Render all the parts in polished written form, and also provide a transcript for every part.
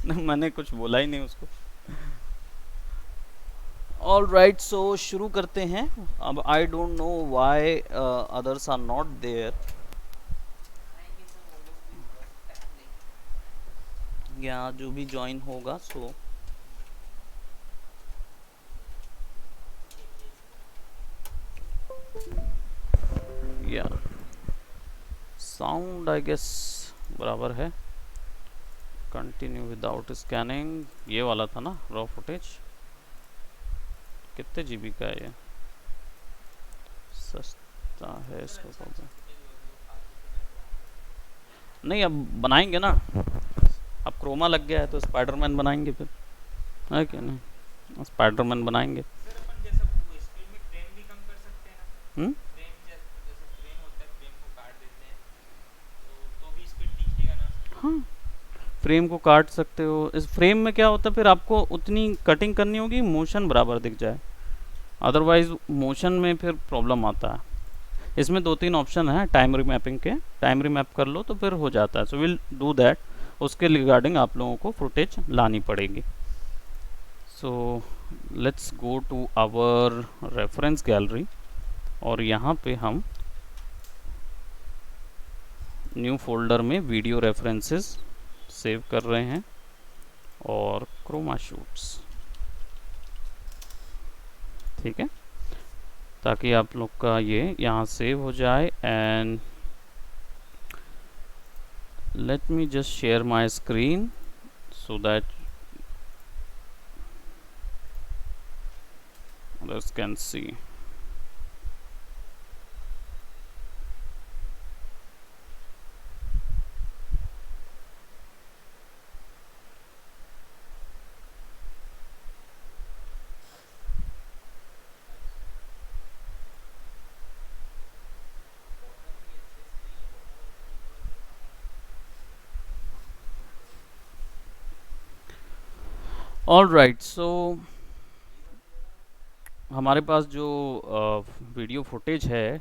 नहीं, मैंने कुछ बोला ही नहीं उसको। ऑल राइट, सो शुरू करते हैं। अब I don't know why others are not there, या जो भी ज्वाइन होगा सो या साउंड आई गेस बराबर है। कंटिन्यू विदाउट स्कैनिंग, ये वाला था ना रॉ फुटेज। कितने जीबी का है ये? सस्ता है इसको प्रॉब्लम नहीं, अब बनाएंगे ना। अब क्रोमा लग गया है तो स्पाइडरमैन बनाएंगे फिर, है क्या? नहीं, स्पाइडरमैन बनाएंगे। सर अपन जैसा वो स्पीड में फ्रेम भी कम कर सकते हैं ना। हम्म। फ्रेम जैसे फ्रेम होता है, फ्रेम को काट देते हैं तो भी स्पीड दिखेगा ना। हाँ, फ्रेम को काट सकते हो। इस फ्रेम में क्या होता है, फिर आपको उतनी कटिंग करनी होगी मोशन बराबर दिख जाए, अदरवाइज मोशन में फिर प्रॉब्लम आता है। इसमें दो तीन ऑप्शन है टाइम रीमैपिंग के, टाइम रीमैप कर लो तो फिर हो जाता है। So will do that. उसके रिगार्डिंग आप लोगों को फुटेज लानी पड़ेगी। So let's go to our reference gallery, और यहाँ पे हम न्यू फोल्डर में वीडियो रेफरेंसेस सेव कर रहे हैं और क्रोमा शूट्स, ठीक है, ताकि आप लोग का ये यहाँ सेव हो जाए। And let me just share my screen so that others can see. All right, so हमारे पास जो वीडियो फुटेज है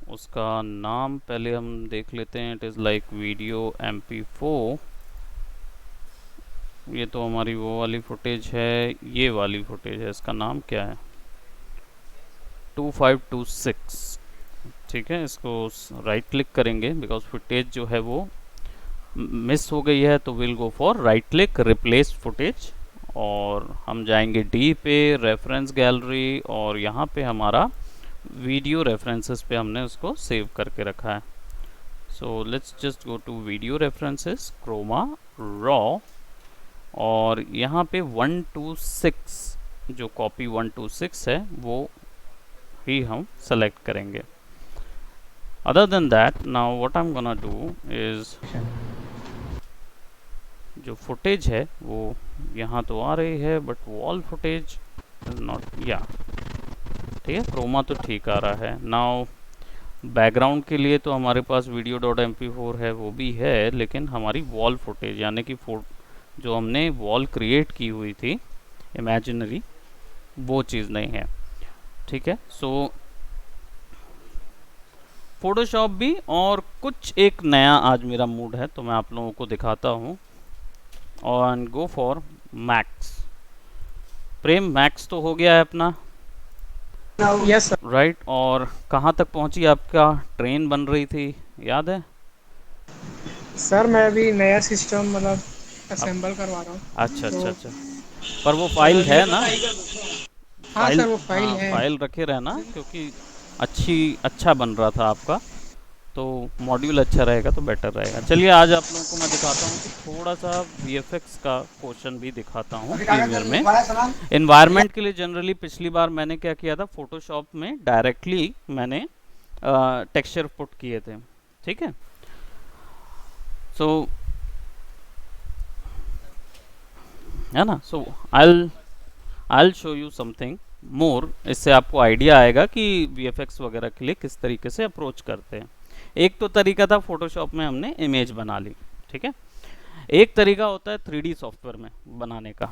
उसका नाम पहले हम देख लेते हैं। It is like video MP4। ये तो हमारी वो वाली फुटेज है, ये वाली फुटेज है, इसका नाम क्या है? 2526। ठीक है, इसको राइट क्लिक करेंगे बिकॉज फुटेज जो है वो मिस हो गई है, तो will go for right click replace footage, और हम जाएंगे डी पे, रेफरेंस गैलरी, और यहाँ पे हमारा वीडियो रेफरेंसेस पे हमने उसको सेव करके रखा है। So let's just go to video references, chroma raw, और यहाँ पे 126 जो कॉपी 126 है वो ही हम सेलेक्ट करेंगे। Other than that, now what I am gonna do is, जो फुटेज है वो यहाँ तो आ रही है but wall footage is not, या ठीक है, क्रोमा तो ठीक आ रहा है। नाउ बैकग्राउंड के लिए तो हमारे पास video.mp4 है, वो भी है, लेकिन हमारी वॉल फुटेज यानी कि जो हमने वॉल क्रिएट की हुई थी इमेजिनरी, वो चीज़ नहीं है। ठीक है, सो फोटोशॉप भी और कुछ एक नया आज मेरा मूड है तो मैं आप लोगों को दिखाता हूँ। और go for max. Prem, max तो हो गया है अपना, यस सर। राइट? और कहाँ तक पहुँची आपका ट्रेन बन रही थी, याद है? सर मैं अभी नया सिस्टम मतलब अब असेंबल करवा रहा हूँ अच्छा अच्छा तो अच्छा, पर वो फाइल है ना? हाँ फाइल, सर वो फाइल हाँ है। फाइल रखे रहना, क्योंकि अच्छा बन रहा था आपका, तो मॉड्यूल अच्छा रहेगा तो बेटर रहेगा। चलिए आज आप लोगों को मैं दिखाता हूँ कि थोड़ा सा VFX का क्वेश्चन भी दिखाता हूँ प्रीमियर में। एनवायरनमेंट के लिए जनरली पिछली बार मैंने क्या किया था, फोटोशॉप में डायरेक्टली मैंने टेक्सचर पुट किए थे, ठीक है। सो है ना, so I show you something more, इससे आपको आइडिया आएगा कि VFX वगैरह के लिए किस तरीके से अप्रोच करते हैं। एक तो तरीका था फोटोशॉप में हमने इमेज बना ली, ठीक है। एक तरीका होता है 3D सॉफ्टवेयर में बनाने का।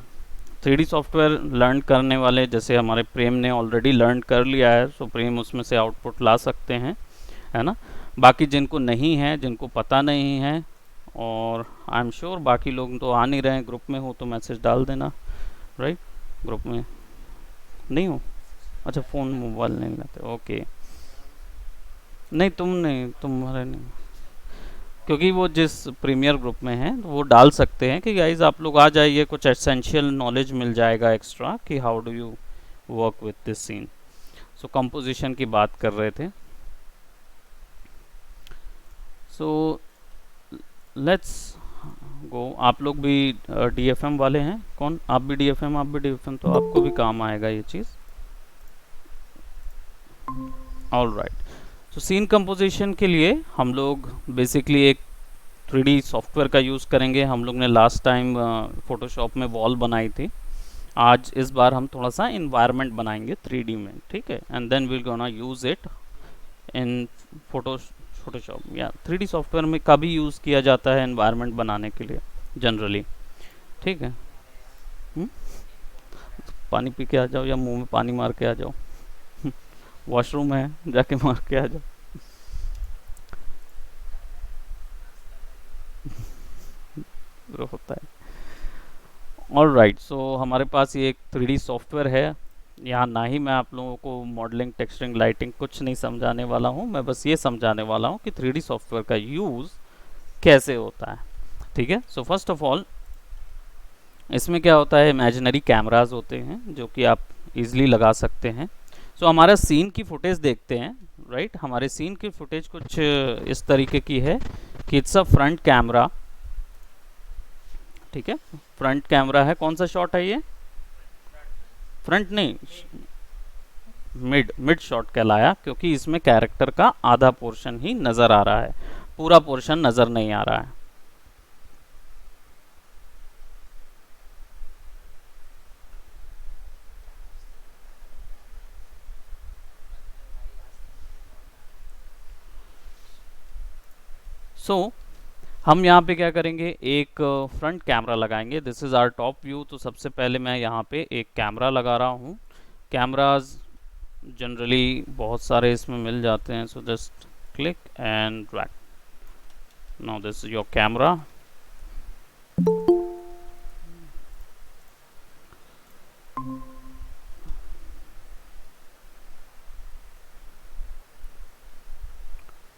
3D सॉफ्टवेयर लर्न करने वाले जैसे हमारे प्रेम ने ऑलरेडी लर्न कर लिया है, सो प्रेम उसमें से आउटपुट ला सकते हैं, है ना। बाकी जिनको नहीं है, जिनको पता नहीं है, और आई एम श्योर बाकी लोग तो आ नहीं रहे हैं, ग्रुप में हो तो मैसेज डाल देना, राइट। ग्रुप में नहीं हो, अच्छा फ़ोन मोबाइल नहीं लाते, ओके। नहीं तुम नहीं, तुम्हारे नहीं, क्योंकि वो जिस प्रीमियर ग्रुप में है तो वो डाल सकते हैं कि गाइज आप लोग आ जाइए, कुछ एसेंशियल नॉलेज मिल जाएगा एक्स्ट्रा कि how do you work with this scene. So composition की बात कर रहे थे। So let's go. आप लोग भी डीएफएम वाले हैं? कौन? आप भी डीएफएम, आप भी डीएफएम, तो आपको भी काम आएगा ये चीज़। All right. तो सीन कंपोजिशन के लिए हम लोग बेसिकली एक 3D सॉफ्टवेयर का यूज़ करेंगे। हम लोग ने लास्ट टाइम फोटोशॉप में वॉल बनाई थी, आज इस बार हम थोड़ा सा इन्वायरमेंट बनाएंगे 3D में, ठीक है। And then we'll gonna use it in Photoshop या 3D सॉफ्टवेयर में का भी यूज़ किया जाता है एनवायरनमेंट बनाने के लिए जनरली, ठीक है। हुँ? पानी पी के आ जाओ या मुंह में पानी मार के आ जाओ। वॉशरूम है, जाके मार के आ जाओ। वो होता है। All right. सो हमारे पास ये एक 3D सॉफ्टवेयर है। यहाँ ना ही मैं आप लोगों को मॉडलिंग, टेक्सचरिंग, लाइटिंग कुछ नहीं समझाने वाला हूँ, मैं बस ये समझाने वाला हूँ कि 3D सॉफ्टवेयर का यूज़ कैसे होता है, ठीक है। सो फर्स्ट ऑफ ऑल इसमें क्या होता है, इमेजिनरी कैमरास होते हैं जो कि आप इजीली लगा सकते हैं। सो हमारा सीन की फुटेज देखते हैं, राइट। हमारे सीन की फुटेज कुछ इस तरीके की है कि इट्स अ फ्रंट कैमरा, ठीक है। फ्रंट कैमरा है। कौन सा शॉट है ये? फ्रंट नहीं, मिड शॉट कहलाया, क्योंकि इसमें कैरेक्टर का आधा पोर्शन ही नज़र आ रहा है, पूरा पोर्शन नज़र नहीं आ रहा है। सो हम यहाँ पे क्या करेंगे, एक फ्रंट कैमरा लगाएंगे। This is our top view. तो सबसे पहले मैं यहाँ पे एक कैमरा लगा रहा हूँ। कैमराज जनरली बहुत सारे इसमें मिल जाते हैं, so just click and drag. Now this is your camera.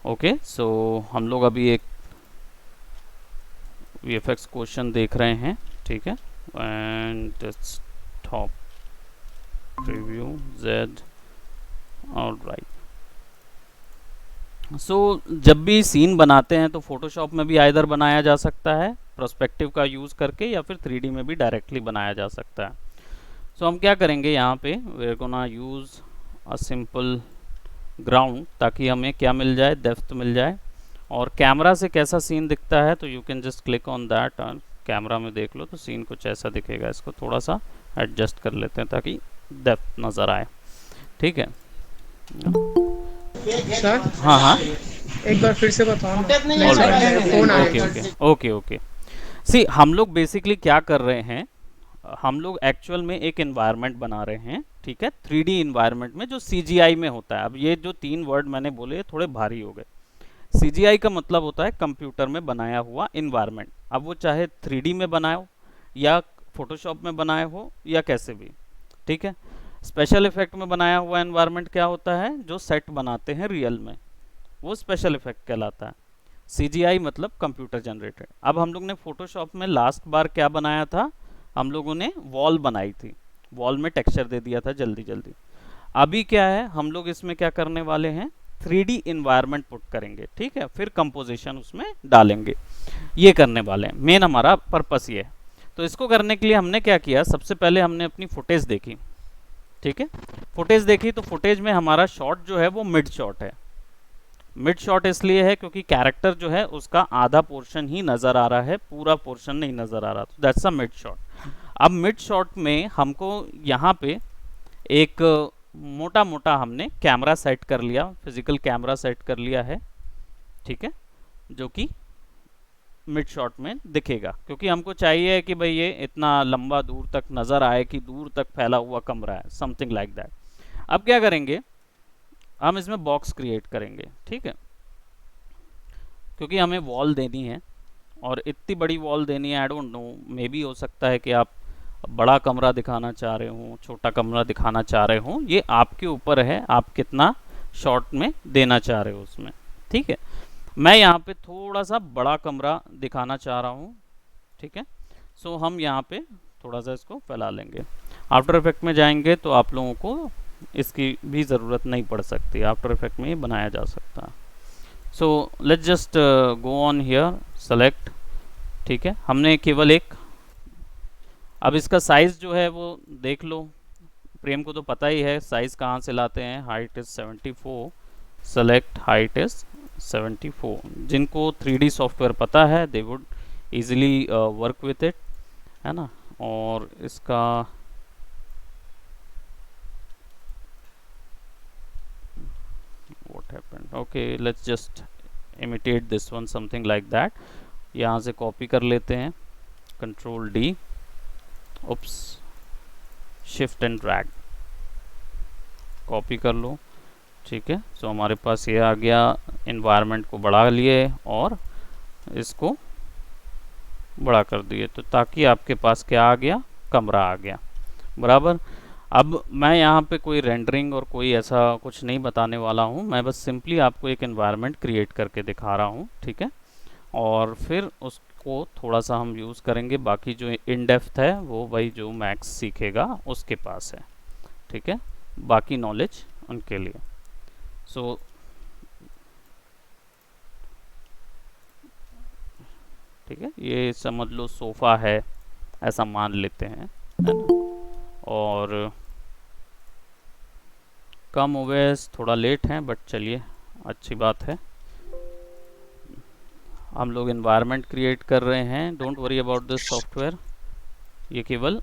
Okay, so हम लोग अभी एक VFX क्वेश्चन देख रहे हैं, ठीक है। And top preview Z। Alright. So जब भी सीन बनाते हैं तो फोटोशॉप में भी आइदर बनाया जा सकता है पर्सपेक्टिव का यूज़ करके, या फिर 3D में भी डायरेक्टली बनाया जा सकता है। सो हम क्या करेंगे यहाँ पे, we are gonna use a simple ground, ताकि हमें क्या मिल जाए, डेप्थ मिल जाए। और कैमरा से कैसा सीन दिखता है, तो you can just click on that और कैमरा में देख लो तो सीन कुछ ऐसा दिखेगा। इसको थोड़ा सा एडजस्ट कर लेते हैं ताकि डेप्थ नज़र आए, ठीक है। सर हाँ हाँ, एक बार फिर से बताओ ना, नहीं समझ ऑलराइट, आया, फोन आ ओके गया ओके ओके ओके। सी हम लोग बेसिकली क्या कर रहे हैं, हम लोग एक्चुअल में एक एनवायरनमेंट बना रहे हैं, ठीक है। 3D एनवायरनमेंट में जो CGI में होता है। अब ये जो 3 वर्ड मैंने बोले थोड़े भारी हो गए। CGI का मतलब होता है कंप्यूटर में बनाया हुआ एनवायरनमेंट। अब वो चाहे 3D में बनाए हो या फोटोशॉप में बनाए हो या कैसे भी, ठीक है। स्पेशल इफेक्ट में बनाया हुआ एनवायरनमेंट क्या होता है, जो सेट बनाते हैं रियल में, वो स्पेशल इफेक्ट कहलाता है। CGI मतलब कंप्यूटर जनरेटेड। अब हम लोग ने फोटोशॉप में लास्ट बार क्या बनाया था, हम लोगों ने वॉल बनाई थी, वॉल में टेक्सचर दे दिया था जल्दी जल्दी। अभी क्या है, हम लोग इसमें क्या करने वाले हैं, 3D इन्वायरमेंट पुट करेंगे, ठीक है। फिर कंपोजिशन उसमें डालेंगे, ये करने वाले हैं। मेन हमारा पर्पस ये है। तो इसको करने के लिए हमने क्या किया, सबसे पहले हमने अपनी फुटेज देखी, ठीक है। फुटेज देखी तो फुटेज में हमारा शॉट जो है वो मिड शॉट है। मिड शॉट इसलिए है क्योंकि कैरेक्टर जो है उसका आधा पोर्शन ही नज़र आ रहा है, पूरा पोर्शन नहीं नज़र आ रहा, तो दैट्स अ मिड शॉट। अब मिड शॉट में हमको यहाँ पे एक मोटा मोटा हमने कैमरा सेट कर लिया, फिजिकल कैमरा सेट कर लिया है, ठीक है, जो कि मिड शॉट में दिखेगा, क्योंकि हमको चाहिए कि भाई ये इतना लंबा दूर तक नज़र आए कि दूर तक फैला हुआ कमरा है, समथिंग लाइक दैट। अब क्या करेंगे, हम इसमें बॉक्स क्रिएट करेंगे, ठीक है, क्योंकि हमें वॉल देनी है और इतनी बड़ी वॉल देनी है, आई डोंट नो, मे बी हो सकता है कि आप बड़ा कमरा दिखाना चाह रहे हो, छोटा कमरा दिखाना चाह रहे हो, ये आपके ऊपर है, आप कितना शॉर्ट में देना चाह रहे हो उसमें। ठीक है, मैं यहाँ पे थोड़ा सा बड़ा कमरा दिखाना चाह रहा हूँ। ठीक है, सो हम यहाँ पे थोड़ा सा इसको फैला लेंगे। आफ्टर इफेक्ट में जाएंगे तो आप लोगों को इसकी भी ज़रूरत नहीं पड़ सकती, आफ्टर इफेक्ट में ये बनाया जा सकता है। So let's just go on here, select. ठीक है, हमने केवल एक, अब इसका साइज़ जो है वो देख लो, प्रेम को तो पता ही है साइज़ कहाँ से लाते हैं। Height is 74, select height is 74। जिनको 3D सॉफ्टवेयर पता है they would easily work with it, है ना। और इसका what happened, okay let's just imitate this one something like that। यहाँ से कॉपी कर लेते हैं, control D, oops, shift and drag, copy कर लो। ठीक है, सो हमारे पास ये आ गया, इन्वायरमेंट को बढ़ा लिए और इसको बड़ा कर दिए, तो ताकि आपके पास क्या आ गया, कमरा आ गया, बराबर। अब मैं यहाँ पे कोई रेंडरिंग और कोई ऐसा कुछ नहीं बताने वाला हूँ, मैं बस सिंपली आपको एक एनवायरनमेंट क्रिएट करके दिखा रहा हूँ। ठीक है, और फिर उसको थोड़ा सा हम यूज़ करेंगे, बाकी जो इन डेप्थ है वो भाई जो मैक्स सीखेगा उसके पास है। ठीक है, बाकी नॉलेज उनके लिए। सो ठीक है, ये समझ लो सोफ़ा है, ऐसा मान लेते हैं, है ना। और कम ओवेस थोड़ा लेट हैं, बट चलिए अच्छी बात है। हम लोग एनवायरनमेंट क्रिएट कर रहे हैं, don't worry about this software, ये केवल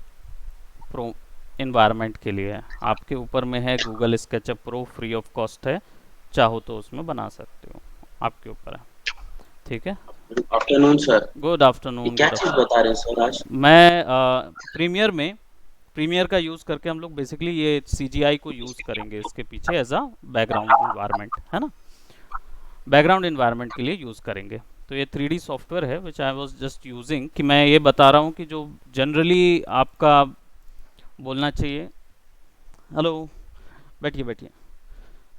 प्रो एनवायरनमेंट के लिए है। आपके ऊपर में है Google SketchUp pro, free of cost है, चाहो तो उसमें बना सकते हो, आपके ऊपर है। ठीक है, good afternoon sir. Good afternoon. क्या चीज बता रहे हैं सर आज? मैं प्रीमियर का यूज़ करके हम लोग बेसिकली ये CGI को यूज़ करेंगे इसके पीछे एज अ बैकग्राउंड इन्वायरमेंट, है ना, बैकग्राउंड इन्वायरमेंट के लिए यूज़ करेंगे। तो ये 3D सॉफ्टवेयर है विच आई वाज जस्ट यूजिंग, कि मैं ये बता रहा हूँ कि जो जनरली आपका बोलना चाहिए, हेलो, बैठिए बैठिए।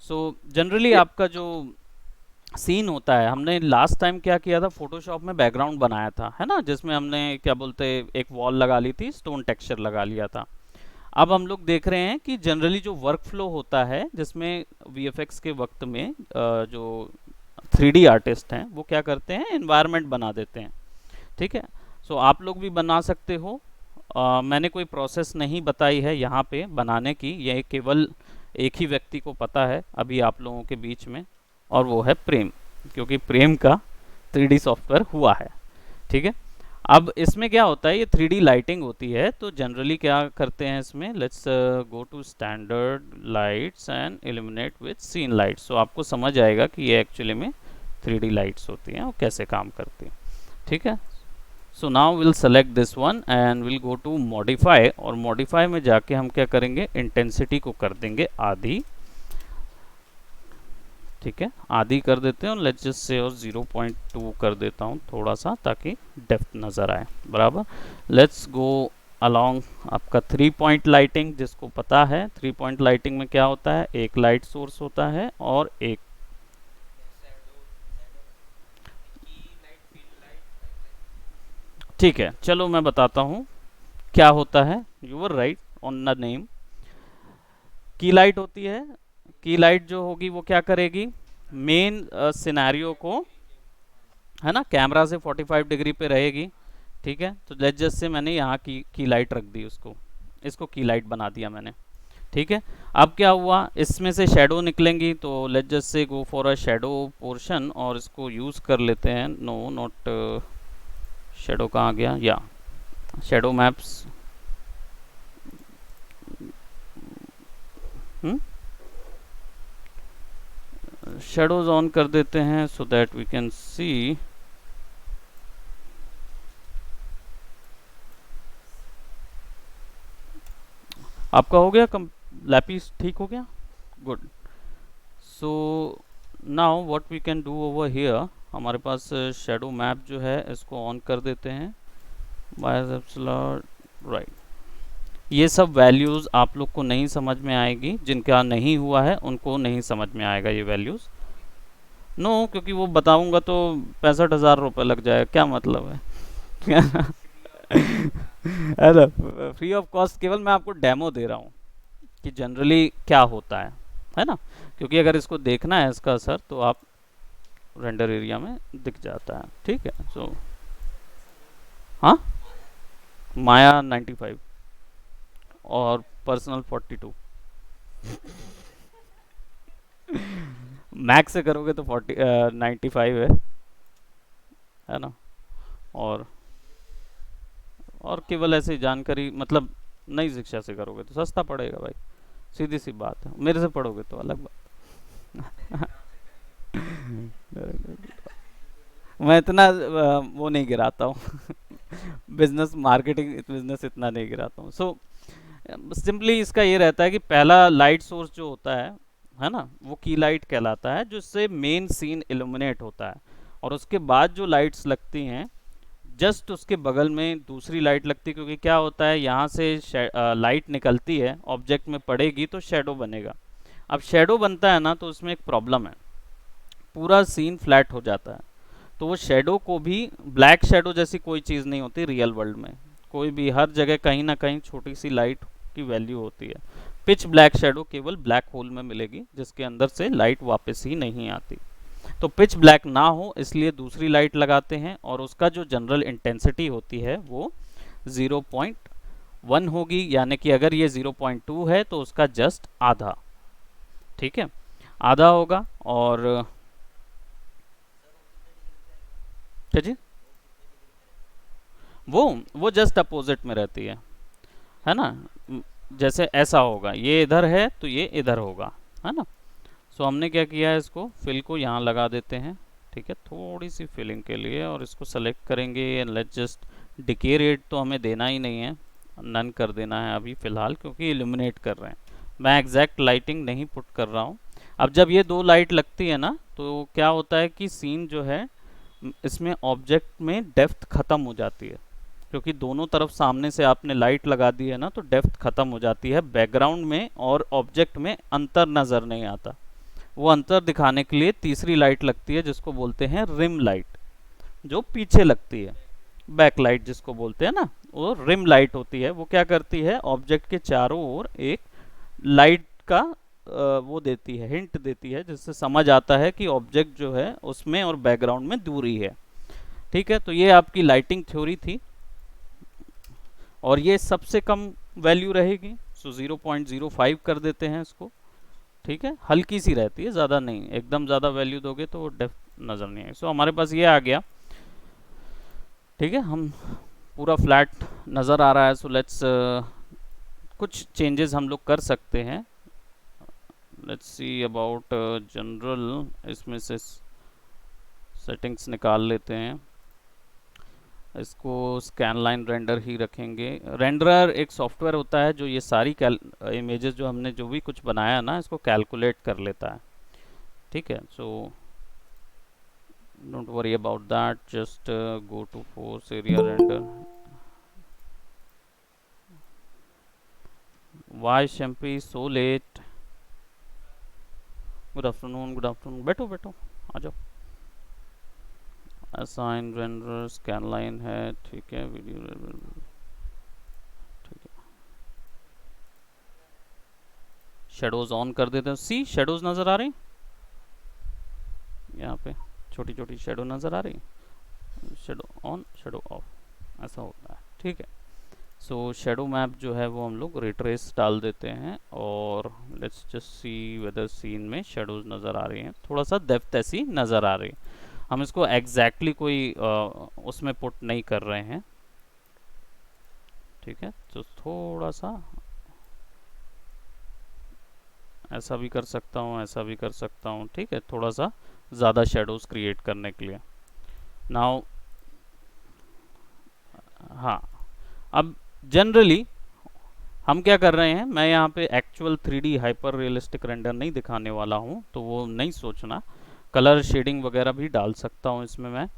सो जनरली आपका जो सीन होता है, हमने लास्ट टाइम क्या किया था, फोटोशॉप में बैकग्राउंड बनाया था, है ना, जिसमें हमने क्या बोलते एक वॉल लगा ली थी, स्टोन टेक्सचर लगा लिया था। अब हम लोग देख रहे हैं कि जनरली जो वर्क फ्लो होता है, जिसमें VFX के वक्त में जो 3D आर्टिस्ट हैं वो क्या करते हैं, एनवायरनमेंट बना देते हैं। ठीक है, सो आप लोग भी बना सकते हो। मैंने कोई प्रोसेस नहीं बताई है यहाँ पे बनाने की, यह केवल एक ही व्यक्ति को पता है अभी आप लोगों के बीच में, और वो है प्रेम, क्योंकि प्रेम का 3D सॉफ्टवेयर हुआ है। ठीक है, अब इसमें क्या होता है, ये 3D लाइटिंग होती है, तो जनरली क्या करते हैं इसमें, let's go to standard lights and illuminate with scene lights. So आपको समझ आएगा कि ये एक्चुअली में 3D लाइट्स होती हैं और कैसे काम करती हैं। ठीक है, so now will select this one and will go to modify, और मॉडिफाई में जाके हम क्या करेंगे, इंटेंसिटी को कर देंगे आधी। ठीक है, आधी कर देते हैं, और लेट्स जस्ट से और 0.2 कर देता हूँ थोड़ा सा, ताकि डेप्थ नज़र आए, बराबर। लेट्स गो अलोंग आपका 3 पॉइंट लाइटिंग, जिसको पता है 3 पॉइंट लाइटिंग में क्या होता है, एक लाइट सोर्स होता है और एक, ठीक है चलो मैं बताता हूँ क्या होता है। You were right on the name. की लाइट होती है, की लाइट जो होगी वो क्या करेगी, मेन सिनेरियो को, है ना, कैमरा से 45 डिग्री पे रहेगी। ठीक है, तो लेट्स जस्ट से मैंने यहाँ की लाइट रख दी, उसको, इसको की लाइट बना दिया मैंने। ठीक है, अब क्या हुआ, इसमें से शेडो निकलेंगी, तो let's just say go for a shadow portion, और इसको यूज़ कर लेते हैं। नो नॉट शेडो, कहाँ गया, या शेडो मैप्स, शेडोज ऑन कर देते हैं so that we can see. आपका हो गया लैपिस, ठीक हो गया, good. So now what we can do over here, हमारे पास शेडो मैप जो है इसको ऑन कर देते हैं, बायस एप्सिलॉन राइट। ये सब वैल्यूज़ आप लोग को नहीं समझ में आएगी, जिनका नहीं हुआ है उनको नहीं समझ में आएगा ये वैल्यूज़। नो क्योंकि वो बताऊंगा तो 65,000 रुपये लग जाएगा, क्या मतलब है। हेलो, फ्री ऑफ कॉस्ट, केवल मैं आपको डेमो दे रहा हूँ कि जनरली क्या होता है ना। क्योंकि अगर इसको देखना है इसका असर तो आप रेंडर एरिया में दिख जाता है, ठीक है। सो हाँ, माया 95 और पर्सनल 42। मैक्स से करोगे तो 95 है ना। और केवल ऐसे ही जानकारी, मतलब नई शिक्षा से करोगे तो सस्ता पड़ेगा भाई, सीधी सी बात है। मेरे से पढ़ोगे तो अलग बात। मैं इतना वो नहीं गिराता हूँ। बिजनेस मार्केटिंग बिजनेस इतना नहीं गिराता हूँ। सो सिंपली इसका ये रहता है कि पहला लाइट सोर्स जो होता है ना, वो की लाइट कहलाता है, जो इससे मेन सीन इल्यूमिनेट होता है। और उसके बाद जो लाइट्स लगती हैं, जस्ट उसके बगल में दूसरी लाइट लगती है, क्योंकि क्या होता है यहाँ से लाइट निकलती है, ऑब्जेक्ट में पड़ेगी तो शेडो बनेगा। अब शेडो बनता है ना तो उसमें एक प्रॉब्लम है, पूरा सीन फ्लैट हो जाता है। तो वो शेडो को भी, ब्लैक शेडो जैसी कोई चीज़ नहीं होती रियल वर्ल्ड में, कोई भी, हर जगह कहीं ना कहीं छोटी सी लाइट की वैल्यू होती है। पिच ब्लैक शेडो केवल ब्लैक होल में मिलेगी, जिसके अंदर से लाइट वापस ही नहीं आती। तो पिच ब्लैक ना हो इसलिए दूसरी लाइट लगाते हैं, और उसका जो जनरल इंटेंसिटी होती है वो 0.1 होगी, यानी कि अगर ये 0.2 है तो उसका जस्ट आधा, ठीक है, आधा होगा। और क्या जी, वो जस्ट अपोजिट में रहती है ना। जैसे ऐसा होगा, ये इधर है तो ये इधर होगा, है ना। सो हमने क्या किया है, इसको फिल को यहाँ लगा देते हैं, ठीक है, थोड़ी सी फिलिंग के लिए। और इसको सेलेक्ट करेंगे, लेट्स जस्ट डिके रेट तो हमें देना ही नहीं है, नन कर देना है अभी फ़िलहाल, क्योंकि इल्यूमिनेट कर रहे हैं। मैं एग्जैक्ट लाइटिंग नहीं पुट कर रहा हूँ। अब जब ये दो लाइट लगती है ना तो क्या होता है कि सीन जो है, इसमें ऑब्जेक्ट में डेप्थ ख़त्म हो जाती है, क्योंकि दोनों तरफ सामने से आपने लाइट लगा दी है ना, तो डेप्थ ख़त्म हो जाती है बैकग्राउंड में, और ऑब्जेक्ट में अंतर नज़र नहीं आता। वो अंतर दिखाने के लिए तीसरी लाइट लगती है, जिसको बोलते हैं रिम लाइट, जो पीछे लगती है, बैक लाइट जिसको बोलते हैं ना, वो रिम लाइट होती है। वो क्या करती है, ऑब्जेक्ट के चारों ओर एक लाइट का वो देती है, हिंट देती है, जिससे समझ आता है कि ऑब्जेक्ट जो है उसमें और बैकग्राउंड में दूरी है, ठीक है। तो ये आपकी लाइटिंग थ्योरी थी, और ये सबसे कम वैल्यू रहेगी। सो 0.05 कर देते हैं इसको, ठीक है, हल्की सी रहती है, ज़्यादा नहीं। एकदम ज़्यादा वैल्यू दोगे तो वो डेप्थ नज़र नहीं आएगी। सो हमारे पास ये आ गया, ठीक है, हम पूरा फ्लैट नज़र आ रहा है। सो लेट्स कुछ चेंजेस हम लोग कर सकते हैं। लेट्स सी अबाउट जनरल, इसमें से सेटिंग्स निकाल लेते हैं, इसको स्कैन लाइन रेंडर ही रखेंगे। रेंडरर एक सॉफ्टवेयर होता है जो ये सारी इमेजेस जो हमने जो भी कुछ बनाया ना, इसको कैलकुलेट कर लेता है, ठीक है। So don't worry about that, just go to force area render. Why Shampy so late, good afternoon, good afternoon, बैठो बैठो, आ जाओ। असाइन रेंडर स्कैन लाइन है, ठीक है, वीडियो, ठीक है। शेडोज ऑन कर देते हैं। सी शेडोज नज़र आ रही, यहाँ पे छोटी छोटी शेडो नज़र आ रही, शेडो ऑन शेडो ऑफ, ऐसा होता है, ठीक है। सो शेडो मैप जो है वो हम लोग रिट्रेस डाल देते हैं, और let's just see whether scene में शेडोज नज़र आ रही हैं, थोड़ा सा डेप्थ ऐसी नज़र आ रही है। हम इसको एग्जैक्टली कोई उसमें पुट नहीं कर रहे हैं, ठीक है। तो थोड़ा सा ऐसा भी कर सकता हूँ, ऐसा भी कर सकता हूँ, ठीक है, थोड़ा सा ज़्यादा शेडोज क्रिएट करने के लिए। नाउ हाँ, अब जनरली हम क्या कर रहे हैं, मैं यहाँ पे actual 3D hyper realistic render नहीं दिखाने वाला हूँ, तो वो नहीं सोचना। कलर शेडिंग वगैरह भी डाल सकता हूँ इसमें मैं,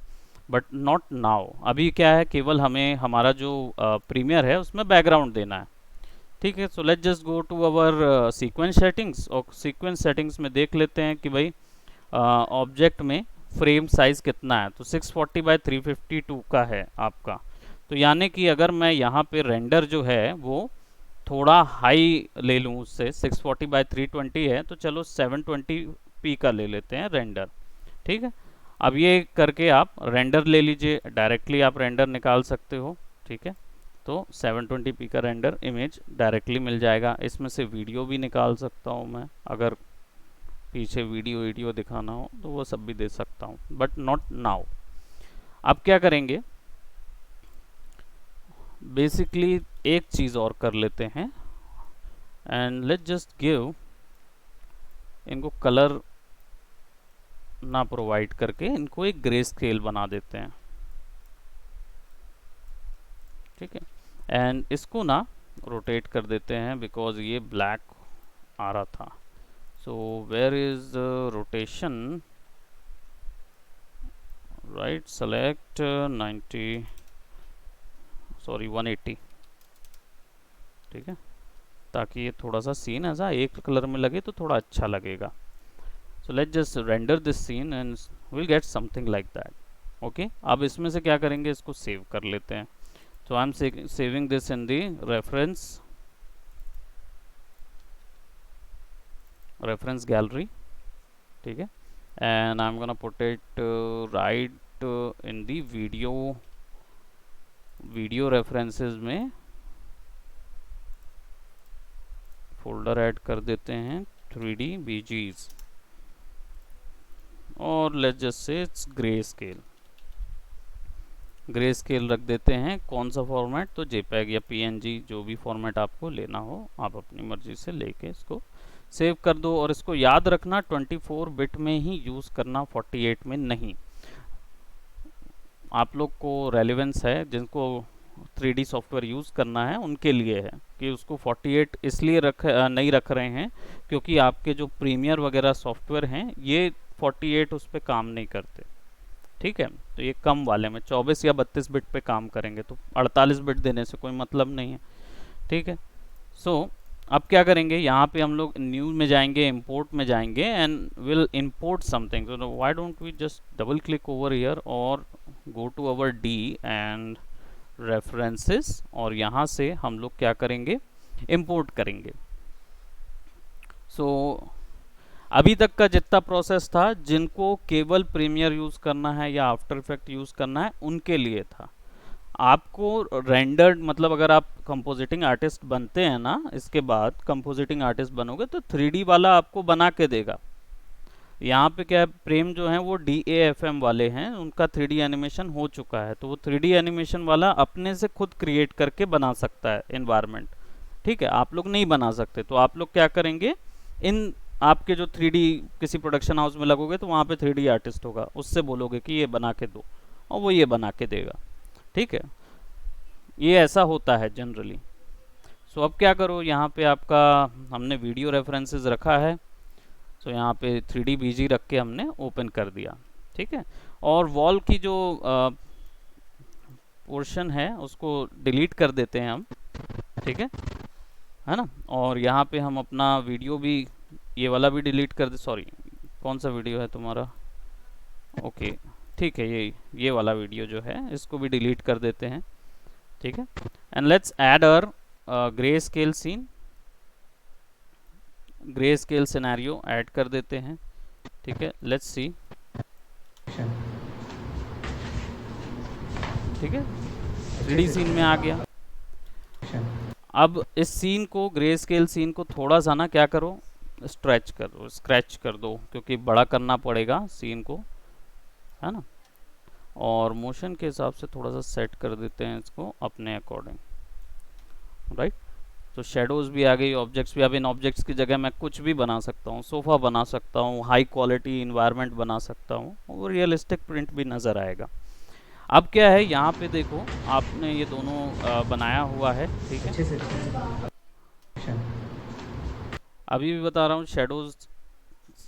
बट नॉट नाउ। अभी क्या है, केवल हमें हमारा जो प्रीमियर है उसमें बैकग्राउंड देना है। ठीक है, so let just go to our sequence settings, और सीक्वेंस सेटिंग्स में देख लेते हैं कि भाई ऑब्जेक्ट में फ्रेम साइज़ कितना है। तो 640 बाई 352 का है आपका। तो यानी कि अगर मैं यहाँ पे रेंडर जो है वो थोड़ा हाई ले लूँ उससे, 640 बाई 320 है तो चलो 720p का ले लेते हैं रेंडर। ठीक है, अब ये करके आप रेंडर ले लीजिए, डायरेक्टली आप रेंडर निकाल सकते हो। ठीक है, तो 720p का रेंडर इमेज डायरेक्टली मिल जाएगा। इसमें से वीडियो भी निकाल सकता हूँ मैं, अगर पीछे वीडियो दिखाना हो तो वो सब भी दे सकता हूँ, बट नॉट नाउ। अब क्या करेंगे, बेसिकली एक चीज़ और कर लेते हैं, एंड लेट जस्ट गिव, इनको कलर ना प्रोवाइड करके इनको एक ग्रे स्केल बना देते हैं। ठीक है, एंड इसको ना रोटेट कर देते हैं बिकॉज ये ब्लैक आ रहा था। So where is rotation, right, select 90 sorry 180। ठीक है, ताकि ये थोड़ा सा सीन ऐसा एक कलर में लगे तो थोड़ा अच्छा लगेगा। So let just render this scene and will get something like that. Okay, अब इसमें से क्या करेंगे, इसको सेव कर लेते हैं। So I'm saving this in the reference gallery. ठीक है, and I'm gonna put it right in the video references में फोल्डर ऐड कर देते हैं 3D BGs, और let's just say it's grayscale। Grey scale रख देते हैं। कौन सा फॉर्मेट, तो JPEG या PNG, जो भी फॉर्मेट आपको लेना हो आप अपनी मर्जी से लेके इसको सेव कर दो। और इसको याद रखना 24 बिट में ही यूज़ करना, 48 में नहीं। आप लोग को रेलेवेंस है, जिनको 3D सॉफ्टवेयर यूज़ करना है उनके लिए है कि उसको 48 इसलिए नहीं रख रहे हैं क्योंकि आपके जो प्रीमियर वगैरह सॉफ्टवेयर हैं ये 48 उस पर काम नहीं करते। ठीक है, तो ये कम वाले में 24 या 32 बिट पे काम करेंगे, तो 48 बिट देने से कोई मतलब नहीं है। ठीक है, सो अब क्या करेंगे, यहाँ पे हम लोग न्यू में जाएंगे, इंपोर्ट में जाएंगे, एंड विल इंपोर्ट समथिंग। तो why don't we just double click over here और go to our D and references, और यहाँ से हम लोग क्या करेंगे, इंपोर्ट करेंगे। सो अभी तक का जितना प्रोसेस था, जिनको केवल प्रीमियर यूज़ करना है या आफ्टर इफेक्ट यूज़ करना है उनके लिए था। आपको रेंडर्ड, मतलब अगर आप कंपोजिटिंग आर्टिस्ट बनते हैं ना, इसके बाद कंपोजिटिंग आर्टिस्ट बनोगे तो 3D वाला आपको बना के देगा। यहाँ पे क्या है, प्रेम जो है वो DAFM वाले हैं, उनका 3D एनिमेशन हो चुका है, तो वो 3D एनिमेशन वाला अपने से खुद क्रिएट करके बना सकता है एनवायरनमेंट। ठीक है, आप लोग नहीं बना सकते, तो आप लोग क्या करेंगे, इन आपके जो 3D किसी प्रोडक्शन हाउस में लगोगे तो वहाँ पे 3D आर्टिस्ट होगा, उससे बोलोगे कि ये बना के दो, और वो ये बना के देगा। ठीक है, ये ऐसा होता है जनरली। सो अब क्या करो, यहाँ पे आपका हमने वीडियो रेफरेंसेस रखा है, सो यहाँ पे 3D BG रख के हमने ओपन कर दिया। ठीक है, और वॉल की जो पोर्शन है उसको डिलीट कर देते हैं हम। ठीक है ना, और यहाँ पे हम अपना वीडियो भी, ये वाला भी डिलीट कर दे। सॉरी, कौन सा वीडियो है तुम्हारा, ओके ठीक है, ये वाला वीडियो जो है इसको भी डिलीट कर देते हैं। ठीक है, and let's add our grey scale scene, grey scale scenario add कर देते हैं। ठीक है, लेट्स सी। ठीक है, 3D सीन में आ गया। अब इस सीन को, ग्रे स्केल सीन को थोड़ा सा ना क्या करो, स्ट्रेच कर दो, स्क्रैच कर दो, क्योंकि बड़ा करना पड़ेगा सीन को, है ना। और मोशन के हिसाब से थोड़ा सा सेट कर देते हैं इसको अपने अकॉर्डिंग, राइट। तो शेडोज़ भी आ गई, ऑब्जेक्ट्स भी। अब इन ऑब्जेक्ट्स की जगह मैं कुछ भी बना सकता हूँ, सोफ़ा बना सकता हूँ, हाई क्वालिटी इन्वायरमेंट बना सकता हूँ, और रियलिस्टिक प्रिंट भी नज़र आएगा। अब क्या है, यहाँ पे देखो आपने ये दोनों बनाया हुआ है। ठीक है, अभी भी बता रहा हूँ, शेडोज़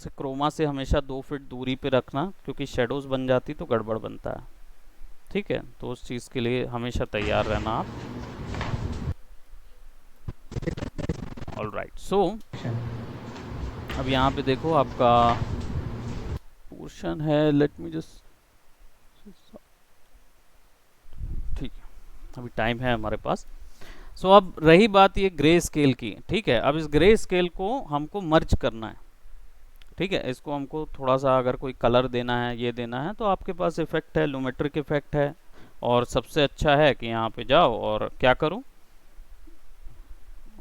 से क्रोमा से हमेशा 2 फीट दूरी पे रखना, क्योंकि शेडोज बन जाती तो गड़बड़ बनता है। ठीक है, तो उस चीज़ के लिए हमेशा तैयार रहना आप। ऑल राइट, सो अब यहाँ पे देखो आपका पोर्शन है, लेट मी जस्ट, ठीक है अभी टाइम है हमारे पास। सो अब रही बात ये ग्रे स्केल की। ठीक है, अब इस ग्रे स्केल को हमको मर्ज करना है। ठीक है, इसको हमको थोड़ा सा अगर कोई कलर देना है, ये देना है, तो आपके पास इफेक्ट है, लूमेट्रिक इफेक्ट है, और सबसे अच्छा है कि यहाँ पे जाओ और क्या करूँ,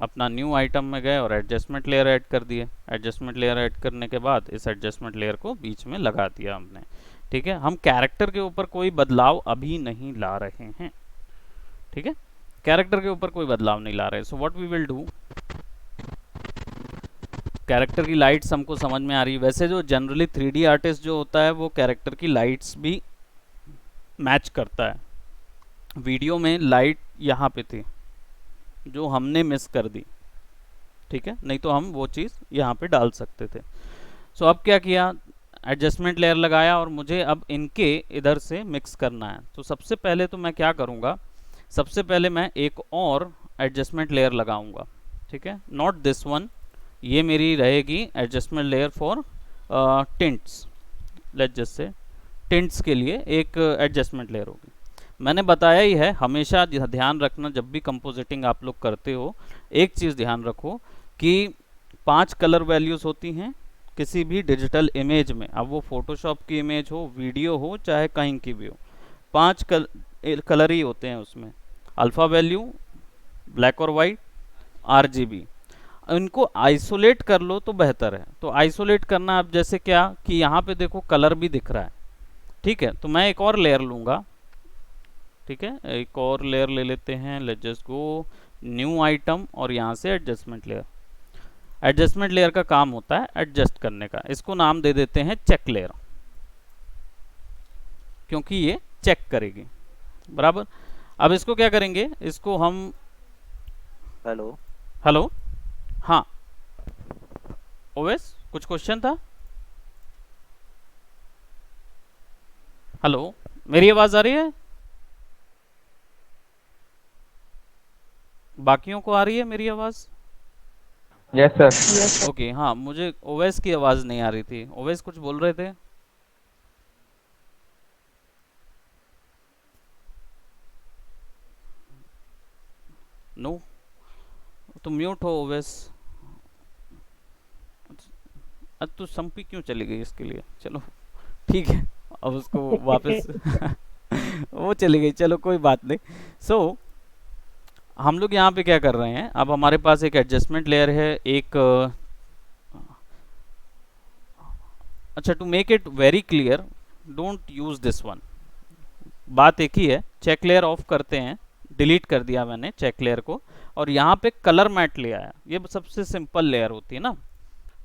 अपना न्यू आइटम में गए और एडजस्टमेंट लेयर ऐड कर दिए। एडजस्टमेंट लेयर ऐड करने के बाद इस एडजस्टमेंट लेयर को बीच में लगा दिया हमने। ठीक है, हम कैरेक्टर के ऊपर कोई बदलाव अभी नहीं ला रहे हैं। ठीक है, कैरेक्टर के ऊपर कोई बदलाव नहीं ला रहे। So what we will do, character की लाइट्स हमको समझ में आ रही है। वैसे जो जनरली 3D आर्टिस्ट जो होता है वो कैरेक्टर की लाइट्स भी मैच करता है। वीडियो में लाइट यहाँ पे थी जो हमने मिस कर दी। ठीक है, नहीं तो हम वो चीज़ यहाँ पे डाल सकते थे। सो अब क्या किया, एडजस्टमेंट लेयर लगाया और मुझे अब इनके इधर से मिक्स करना है। तो सबसे पहले तो मैं क्या करूँगा, सबसे पहले मैं एक और एडजस्टमेंट लेयर लगाऊंगा। ठीक है, नॉट दिस वन, ये मेरी रहेगी adjustment layer for tints. Let's just say tints के लिए एक एडजस्टमेंट लेयर होगी। मैंने बताया ही है, हमेशा ध्यान रखना जब भी कंपोजिटिंग आप लोग करते हो, एक चीज़ ध्यान रखो कि 5 कलर वैल्यूज़ होती हैं किसी भी डिजिटल इमेज में। अब वो फोटोशॉप की इमेज हो, वीडियो हो, चाहे कहीं की भी हो, 5 कलर ही होते हैं उसमें। अल्फ़ा वैल्यू, ब्लैक और वाइट, RGB। इनको आइसोलेट कर लो तो बेहतर है। तो आइसोलेट करना, अब जैसे क्या कि यहाँ पे देखो कलर भी दिख रहा है। ठीक है, तो मैं एक और लेयर लूँगा। ठीक है, एक और लेयर ले लेते हैं। Let's just go new item और यहाँ से एडजस्टमेंट लेयर। एडजस्टमेंट लेयर का काम होता है एडजस्ट करने का। इसको नाम दे देते हैं चेक लेयर, क्योंकि ये चेक करेगी। बराबर, अब इसको क्या करेंगे, इसको हम हेलो हेलो, हाँ ओवेस, कुछ क्वेश्चन था? हेलो, मेरी आवाज आ रही है? बाकियों को आ रही है मेरी आवाज? Yes sir. Yes sir. Okay, हाँ मुझे ओवेस की आवाज नहीं आ रही थी। ओवेस कुछ बोल रहे थे? नो, तो म्यूट हो ओवेस। अब तो संपी क्यों चली गई इसके लिए? चलो ठीक है, अब उसको वापस वो चली गई, चलो कोई बात नहीं। सो हम लोग यहाँ पे क्या कर रहे हैं, अब हमारे पास एक एडजस्टमेंट लेयर है, एक अच्छा, to make it very clear, don't use this one. बात एक ही है। चेक लेयर ऑफ करते हैं, डिलीट कर दिया मैंने चेक लेयर को, और यहाँ पे कलर मैट ले आया। ये सबसे सिंपल लेयर होती है ना,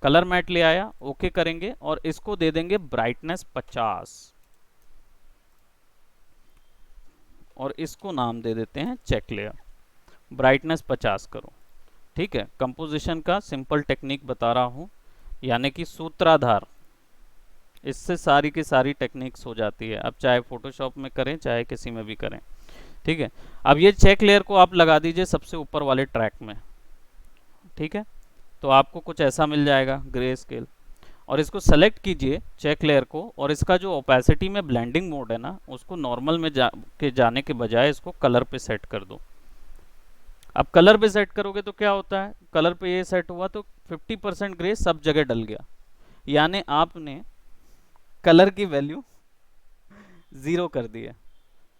कलर मैट ले आया। ओके करेंगे और इसको दे देंगे ब्राइटनेस 50 और इसको नाम दे देते हैं चेक लेयर। ब्राइटनेस 50 करो। ठीक है, कंपोजिशन का सिंपल टेक्निक बता रहा हूँ, यानी कि सूत्राधार, इससे सारी की सारी टेक्निक्स हो जाती है। अब चाहे फोटोशॉप में करें चाहे किसी में भी करें। ठीक है, अब ये चेक लेयर को आप लगा दीजिए सबसे ऊपर वाले ट्रैक में। ठीक है, तो आपको कुछ ऐसा मिल जाएगा ग्रे स्केल, और इसको सेलेक्ट कीजिए चेक लेयर को, और इसका जो ओपेसिटी में ब्लेंडिंग मोड है ना, उसको नॉर्मल में जाने के बजाय इसको कलर पे सेट कर दो। अब कलर पे सेट करोगे तो क्या होता है, कलर पे ये सेट हुआ तो 50% ग्रे सब जगह डल गया, यानी आपने कलर की वैल्यू 0 कर दी है।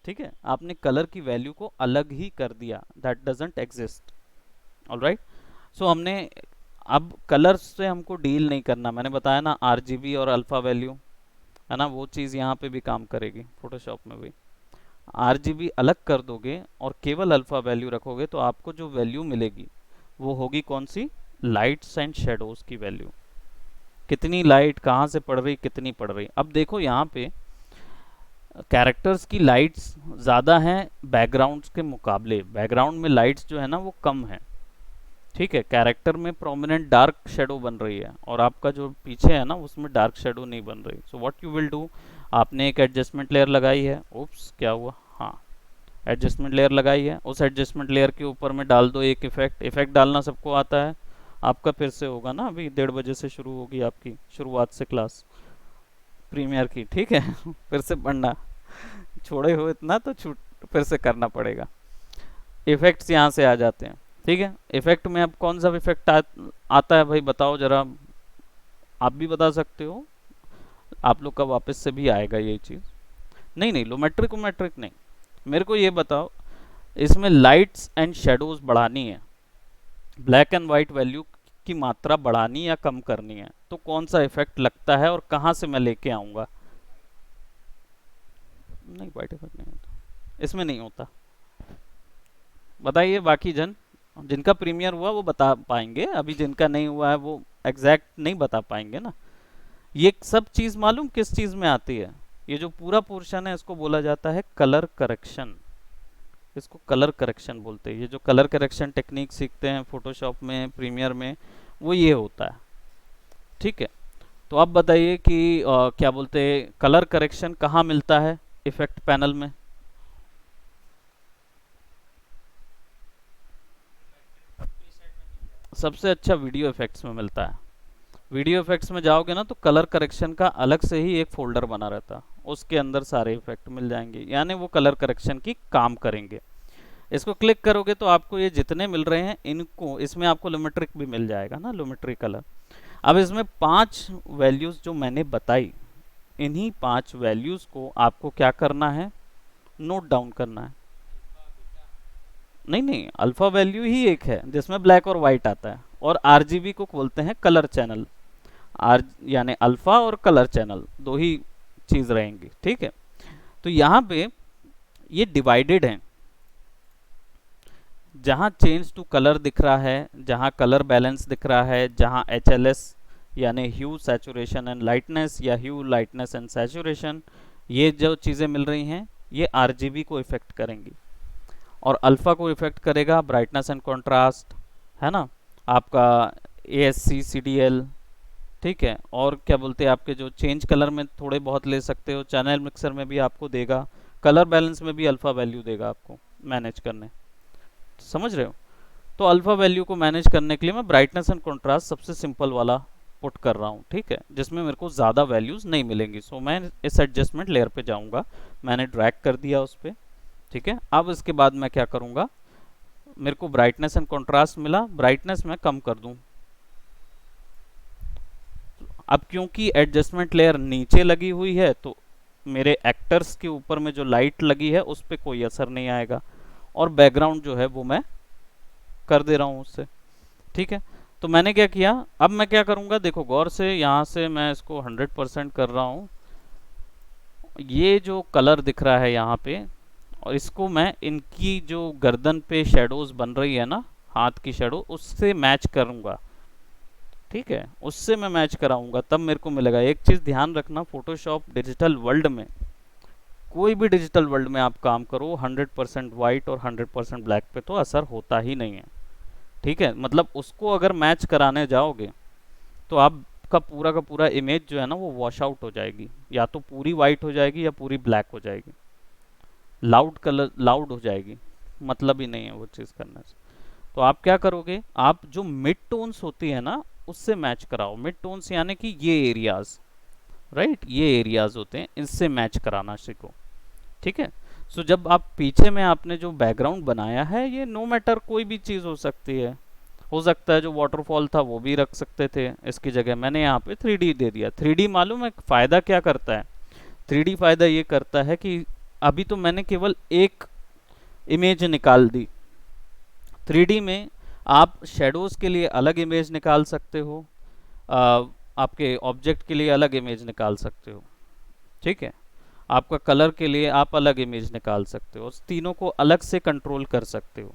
ठीक है, आपने कलर की वैल्यू को अलग ही कर दिया, दैट डजंट एग्जिस्ट। ऑलराइट, सो हमने अब कलर्स से हमको डील नहीं करना। मैंने बताया ना, RGB और अल्फा वैल्यू है ना, वो चीज़ यहाँ पे भी काम करेगी, फोटोशॉप में भी। RGB अलग कर दोगे और केवल अल्फा वैल्यू रखोगे तो आपको जो वैल्यू मिलेगी वो होगी कौन सी, लाइट्स एंड शेडोज की वैल्यू। कितनी लाइट कहाँ से पड़ रही, कितनी पड़ रही। अब देखो यहाँ पे कैरेक्टर्स की लाइट्स ज़्यादा हैं बैकग्राउंड्स के मुकाबले। बैकग्राउंड में लाइट्स जो है ना वो कम है। ठीक है, कैरेक्टर में प्रोमिनेंट डार्क शेडो बन रही है और आपका जो पीछे है ना उसमें डार्क शेडो नहीं बन रही। So what you will do, आपने एक एडजस्टमेंट लेयर लगाई है, उप्स क्या हुआ, हाँ एडजस्टमेंट लेयर लगाई है, उस एडजस्टमेंट लेयर के ऊपर में डाल दो एक इफेक्ट। इफेक्ट डालना सबको आता है, आपका फिर से होगा ना, अभी 1:30 से शुरू होगी आपकी शुरुआत से क्लास प्रीमियर की, ठीक है फिर से पढ़ना, छोड़े हो इतना तो छूट फिर से करना पड़ेगा। इफेक्ट्स यहाँ से आ जाते हैं, ठीक है। इफेक्ट में अब कौन सा इफेक्ट आता है भाई बताओ जरा, आप भी बता सकते हो, आप लोग का वापस से भी आएगा ये चीज़। नहीं नहीं लोमेट्रिक वोमेट्रिक नहीं, मेरे को ये बताओ, इसमें लाइट्स एंड शेडोज बढ़ानी है, ब्लैक एंड वाइट वैल्यू की मात्रा बढ़ानी या कम करनी है, तो कौन सा इफेक्ट लगता है और कहाँ से मैं लेके आऊँगा। नहीं वाइट इफेक्ट नहीं होता, इसमें नहीं होता, बताइए बाकी जन, जिनका प्रीमियर हुआ वो बता पाएंगे, अभी जिनका नहीं हुआ है वो एग्जैक्ट नहीं बता पाएंगे ना। ये सब चीज़ मालूम किस चीज़ में आती है, ये जो पूरा पोर्शन है इसको बोला जाता है कलर करेक्शन, इसको कलर करेक्शन बोलते हैं। ये जो कलर करेक्शन टेक्निक सीखते हैं फोटोशॉप में प्रीमियर में वो ये होता है, ठीक है। तो आप बताइए कि क्या बोलते हैं कलर करेक्शन कहाँ मिलता है इफेक्ट पैनल में। सबसे अच्छा वीडियो इफेक्ट्स में मिलता है। वीडियो इफेक्ट्स में जाओगे ना तो कलर करेक्शन का अलग से ही एक फोल्डर बना रहता है, उसके अंदर सारे इफेक्ट मिल जाएंगे, यानी वो कलर करेक्शन की काम करेंगे। इसको क्लिक करोगे तो आपको ये जितने मिल रहे हैं इनको, इसमें आपको लुमेट्रिक भी मिल जाएगा ना, लुमेट्रिक कलर। अब इसमें 5 वैल्यूज़ जो मैंने बताई, इन्हीं 5 वैल्यूज़ को आपको क्या करना है, नोट डाउन करना है। नहीं नहीं अल्फा वैल्यू ही एक है जिसमें ब्लैक और वाइट आता है, और आरजीबी को बोलते हैं कलर चैनल, आर यानी अल्फा और कलर चैनल दो ही चीज़ रहेंगी, ठीक है। तो यहाँ पे ये डिवाइडेड हैं, जहाँ चेंज टू कलर दिख रहा है, जहाँ कलर बैलेंस दिख रहा है, जहाँ HLS यानी ह्यू सैचुरेशन एंड लाइटनेस या ह्यू लाइटनेस एंड सैचुरेशन, ये जो चीज़ें मिल रही हैं ये आरजीबी को इफेक्ट करेंगी, और अल्फ़ा को इफेक्ट करेगा ब्राइटनेस एंड कंट्रास्ट, है ना, आपका ASC CDL, ठीक है। और क्या बोलते हैं आपके जो चेंज कलर में थोड़े बहुत ले सकते हो, चैनल मिक्सर में भी आपको देगा, कलर बैलेंस में भी अल्फ़ा वैल्यू देगा आपको मैनेज करने, समझ रहे हो। तो अल्फ़ा वैल्यू को मैनेज करने के लिए मैं ब्राइटनेस एंड कंट्रास्ट सबसे सिंपल वाला पुट कर रहा हूँ, ठीक है, जिसमें मेरे को ज़्यादा वैल्यूज़ नहीं मिलेंगी। सो मैं इस एडजस्टमेंट लेयर पे जाऊँगा, मैंने ड्रैग कर दिया उस पर, ठीक है। अब इसके बाद मैं क्या करूँगा, मेरे को ब्राइटनेस एंड कंट्रास्ट मिला, ब्राइटनेस मैं कम कर दूँ। अब क्योंकि एडजस्टमेंट लेयर नीचे लगी हुई है तो मेरे एक्टर्स के ऊपर में जो लाइट लगी है उस पर कोई असर नहीं आएगा, और बैकग्राउंड जो है वो मैं कर दे रहा हूँ उससे, ठीक है। तो मैंने क्या किया, अब मैं क्या करूँगा देखो गौर से, यहाँ से मैं इसको 100% कर रहा हूँ, ये जो कलर दिख रहा है यहाँ पे, और इसको मैं इनकी जो गर्दन पे शेडोज बन रही है ना, हाथ की शेडो, उससे मैच करूँगा, ठीक है, उससे मैं मैच कराऊंगा, तब मेरे को मिलेगा। एक चीज़ ध्यान रखना, फोटोशॉप डिजिटल वर्ल्ड में, कोई भी डिजिटल वर्ल्ड में आप काम करो, 100% वाइट और 100% ब्लैक पे तो असर होता ही नहीं है, ठीक है। मतलब उसको अगर मैच कराने जाओगे तो आपका पूरा का पूरा इमेज जो है ना वो वॉश आउट हो जाएगी, या तो पूरी वाइट हो जाएगी या पूरी ब्लैक हो जाएगी, लाउड कलर लाउड हो जाएगी, मतलब ही नहीं है वो चीज़ करने से। तो आप क्या करोगे, आप जो मिड टोन्स होती है ना उससे मैच कराओ। मिड टोन्स यानी कि ये एरियाज, राइट, ये एरियाज होते हैं, इनसे मैच कराना सीखो, ठीक है। सो जब आप पीछे में आपने जो बैकग्राउंड बनाया है, ये नो मैटर कोई भी चीज़ हो सकती है, हो सकता है जो वाटरफॉल था वो भी रख सकते थे, इसकी जगह मैंने यहाँ पे 3D दे दिया। 3D मालूम है फ़ायदा क्या करता है, 3D फ़ायदा ये करता है कि अभी तो मैंने केवल एक इमेज निकाल दी, 3D में आप शेडोज़ के लिए अलग इमेज निकाल सकते हो, आपके ऑब्जेक्ट के लिए अलग इमेज निकाल सकते हो, ठीक है, आपका कलर के लिए आप अलग इमेज निकाल सकते हो, उस तीनों को अलग से कंट्रोल कर सकते हो,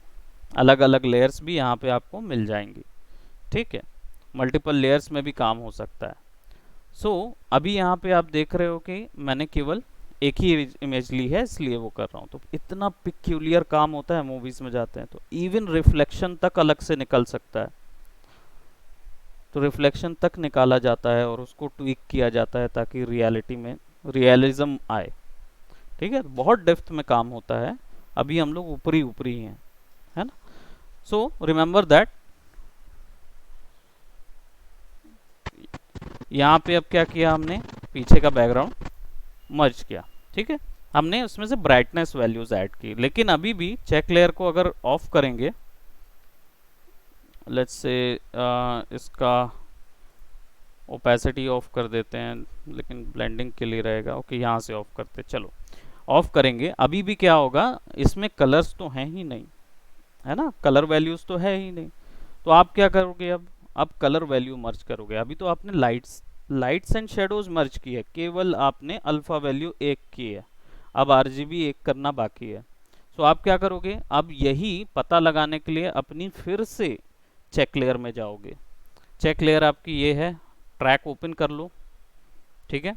अलग अलग लेयर्स भी यहाँ पे आपको मिल जाएंगी, ठीक है, मल्टीपल लेयर्स में भी काम हो सकता है। सो अभी यहाँ पे आप देख रहे हो कि मैंने केवल एक ही इमेज ली है इसलिए वो कर रहा हूँ। तो इतना पिक्यूलियर काम होता है मूवीज में जाते हैं तो इवन रिफ्लेक्शन तक अलग से निकल सकता है। तो रिफ्लेक्शन तक निकाला जाता है और उसको ट्विक किया जाता है ताकि रियलिटी में रियलिज्म आए। ठीक है, बहुत डेप्थ में काम होता है, अभी हम लोग ऊपरी ऊपरी हैं, है ना। सो रिमेंबर दैट यहाँ पे अब क्या किया हमने, पीछे का बैकग्राउंड मर्ज किया। ठीक है, हमने उसमें से ब्राइटनेस वैल्यूज ऐड की, लेकिन अभी भी चेक लेयर को अगर ऑफ करेंगे, लेट्स से इसका ओपेसिटी ऑफ कर देते हैं, लेकिन ब्लेंडिंग के लिए रहेगा। ओके, यहाँ से ऑफ करते, चलो ऑफ करेंगे। अभी भी क्या होगा, इसमें कलर्स तो हैं ही नहीं, है ना, कलर वैल्यूज तो है ही नहीं। तो आप क्या करोगे, अब कलर वैल्यू मर्ज करोगे। अभी तो आपने लाइट्स एंड शेडोज मर्ज की है, केवल आपने अल्फा वैल्यू 1 की है, अब आरजीबी 1 करना बाकी है। सो आप क्या करोगे, अब यही पता लगाने के लिए अपनी फिर से चेक लेयर में जाओगे। चेक लेयर आपकी ये है, ट्रैक ओपन कर लो। ठीक है,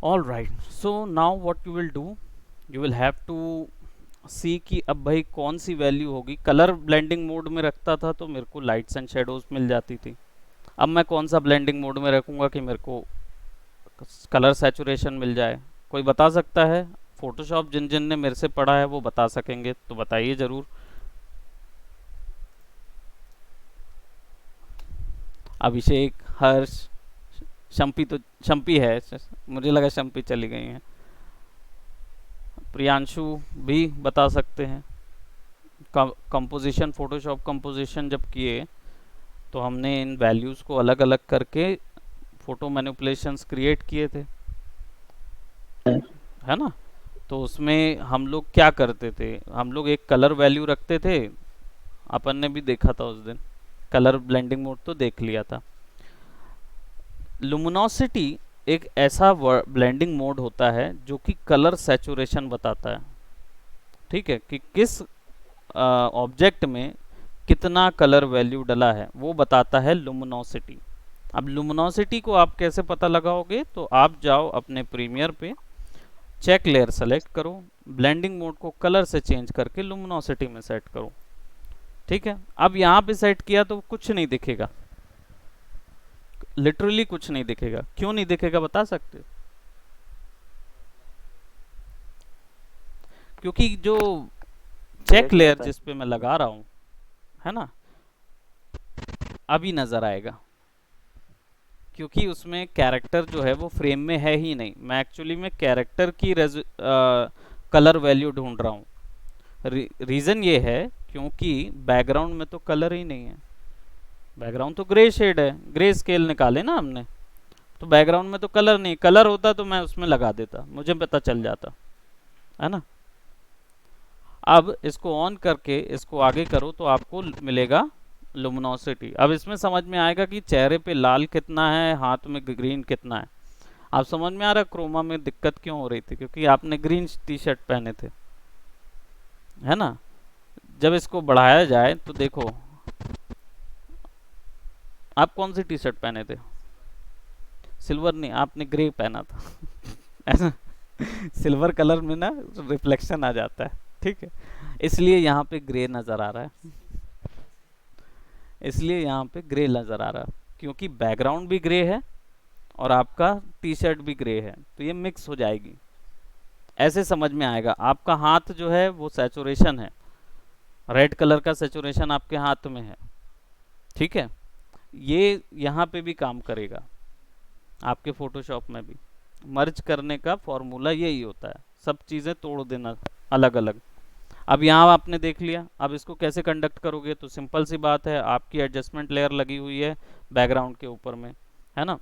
all right. So now what you will do, you will have to see कि अब भाई कौन सी वैल्यू होगी। कलर ब्लेंडिंग मोड में रखता था तो मेरे को लाइट्स एंड शेडोज मिल जाती थी। अब मैं कौन सा ब्लेंडिंग मोड में रखूँगा कि मेरे को कलर सैचुरेशन मिल जाए। कोई बता सकता है, फोटोशॉप जिन जिन ने मेरे से पढ़ा है वो बता सकेंगे तो बताइए ज़रूर। अभिषेक, हर्ष, शम्पी, तो शम्पी है, मुझे लगा शम्पी चली गई हैं। प्रियांशु भी बता सकते हैं। कंपोजिशन, फोटोशॉप कंपोजिशन जब किए तो हमने इन वैल्यूज़ को अलग अलग करके फोटो मैनिपुलेशंस क्रिएट किए थे, है ना। तो उसमें हम लोग क्या करते थे, हम लोग एक कलर वैल्यू रखते थे, अपन ने भी देखा था उस दिन, कलर ब्लेंडिंग मोड तो देख लिया था। लुमिनोसिटी एक ऐसा ब्लेंडिंग मोड होता है जो कि कलर सैचुरेशन बताता है। ठीक है, कि किस ऑब्जेक्ट में कितना कलर वैल्यू डला है वो बताता है लुमिनोसिटी। अब लुमिनोसिटी को आप कैसे पता लगाओगे, तो आप जाओ अपने प्रीमियर पे, चेक लेयर सेलेक्ट करो, ब्लेंडिंग मोड को कलर से चेंज करके लुमिनोसिटी में सेट करो। ठीक है, अब यहाँ पे सेट किया तो कुछ नहीं दिखेगा, लिटरली कुछ नहीं दिखेगा। क्यों नहीं दिखेगा बता सकते हो? क्योंकि जो चेक लेयर जिस पे मैं लगा रहा हूं, है ना, अभी नजर आएगा, क्योंकि उसमें कैरेक्टर जो है वो फ्रेम में है ही नहीं। मैं एक्चुअली में कैरेक्टर की कलर वैल्यू ढूंढ रहा हूँ। रीज़न ये है क्योंकि बैकग्राउंड में तो कलर ही नहीं है, बैकग्राउंड तो ग्रे शेड है, ग्रे स्केल निकाले ना हमने, तो बैकग्राउंड में तो कलर नहीं। कलर होता तो मैं उसमें लगा देता, मुझे पता चल जाता, है ना। अब इसको ऑन करके इसको आगे करो तो आपको मिलेगा लुमिनोसिटी। अब इसमें समझ में आएगा कि चेहरे पे लाल कितना है, हाथ में ग्रीन कितना है। आप समझ में आ रहा क्रोमा में दिक्कत क्यों हो रही थी, क्योंकि आपने ग्रीन टी शर्ट पहने थे, है ना। जब इसको बढ़ाया जाए तो देखो, आप कौन सी टी शर्ट पहने थे, सिल्वर नहीं, आपने ग्रे पहना था ऐसा सिल्वर कलर में ना रिफ्लेक्शन आ जाता है, ठीक है, इसलिए यहाँ पे ग्रे नज़र आ रहा है, इसलिए यहाँ पे ग्रे नज़र आ रहा है, क्योंकि बैकग्राउंड भी ग्रे है और आपका टी शर्ट भी ग्रे है, तो ये मिक्स हो जाएगी। ऐसे समझ में आएगा। आपका हाथ जो है वो सैचुरेशन है, रेड कलर का सैचुरेशन आपके हाथ में है, ठीक है। ये यहाँ पे भी काम करेगा, आपके फोटोशॉप में भी। मर्ज करने का फॉर्मूला यही होता है, सब चीज़ें तोड़ देना अलग अलग। अब यहाँ आपने देख लिया, अब इसको कैसे कंडक्ट करोगे, तो सिंपल सी बात है, आपकी एडजस्टमेंट लेयर लगी हुई है बैकग्राउंड के ऊपर में, है ना।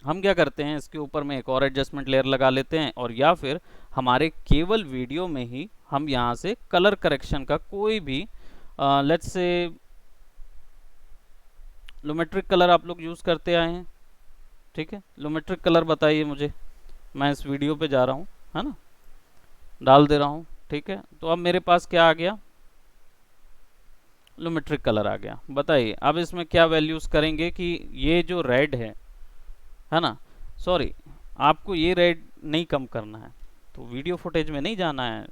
हम क्या करते हैं, इसके ऊपर में एक और एडजस्टमेंट लेयर लगा लेते हैं, और या फिर हमारे केवल वीडियो में ही हम यहाँ से कलर करेक्शन का कोई भी लेट्स से लुमेट्रिक कलर आप लोग यूज़ करते आए हैं, ठीक है। लुमेट्रिक कलर बताइए मुझे, मैं इस वीडियो पे जा रहा हूँ, है ना, डाल दे रहा हूँ, ठीक है। तो अब मेरे पास क्या आ गया, लुमेट्रिक कलर आ गया। बताइए अब इसमें क्या वैल्यूज करेंगे कि ये जो रेड है ना, सॉरी आपको ये रेड नहीं कम करना है, तो वीडियो फुटेज में नहीं जाना है।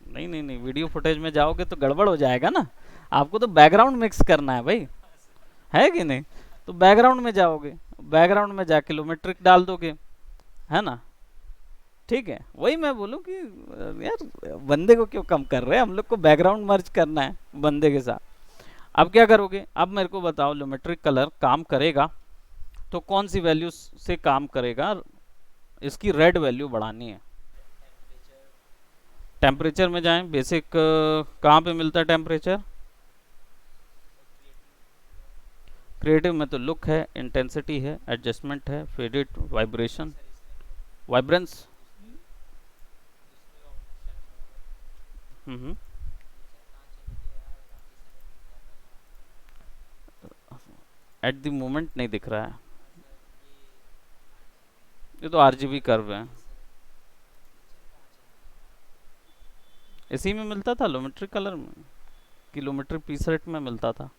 नहीं नहीं नहीं, वीडियो फुटेज में जाओगे तो गड़बड़ हो जाएगा ना। आपको तो बैकग्राउंड मिक्स करना है भाई, है कि नहीं। तो बैकग्राउंड में जाओगे, बैकग्राउंड में जाके लुमेट्रिक डाल दोगे, है ना। ठीक है, वही मैं बोलूँ कि यार बंदे को क्यों कम कर रहे हैं, हम लोग को बैकग्राउंड मर्ज करना है बंदे के साथ। अब क्या करोगे, अब मेरे को बताओ लुमेट्रिक कलर काम करेगा तो कौन सी वैल्यू से काम करेगा। इसकी रेड वैल्यू बढ़ानी है। टेम्परेचर में जाएं, बेसिक कहाँ पे मिलता है टेम्परेचर। क्रिएटिव में तो लुक है, इंटेंसिटी है, एडजस्टमेंट है, faded, vibration, vibrance. At the moment नहीं दिख रहा है, ये तो आरजीबी कर्व है। इसी में मिलता था लुमेट्रिक कलर में, किलोमीटर प्रीसेट में मिलता था।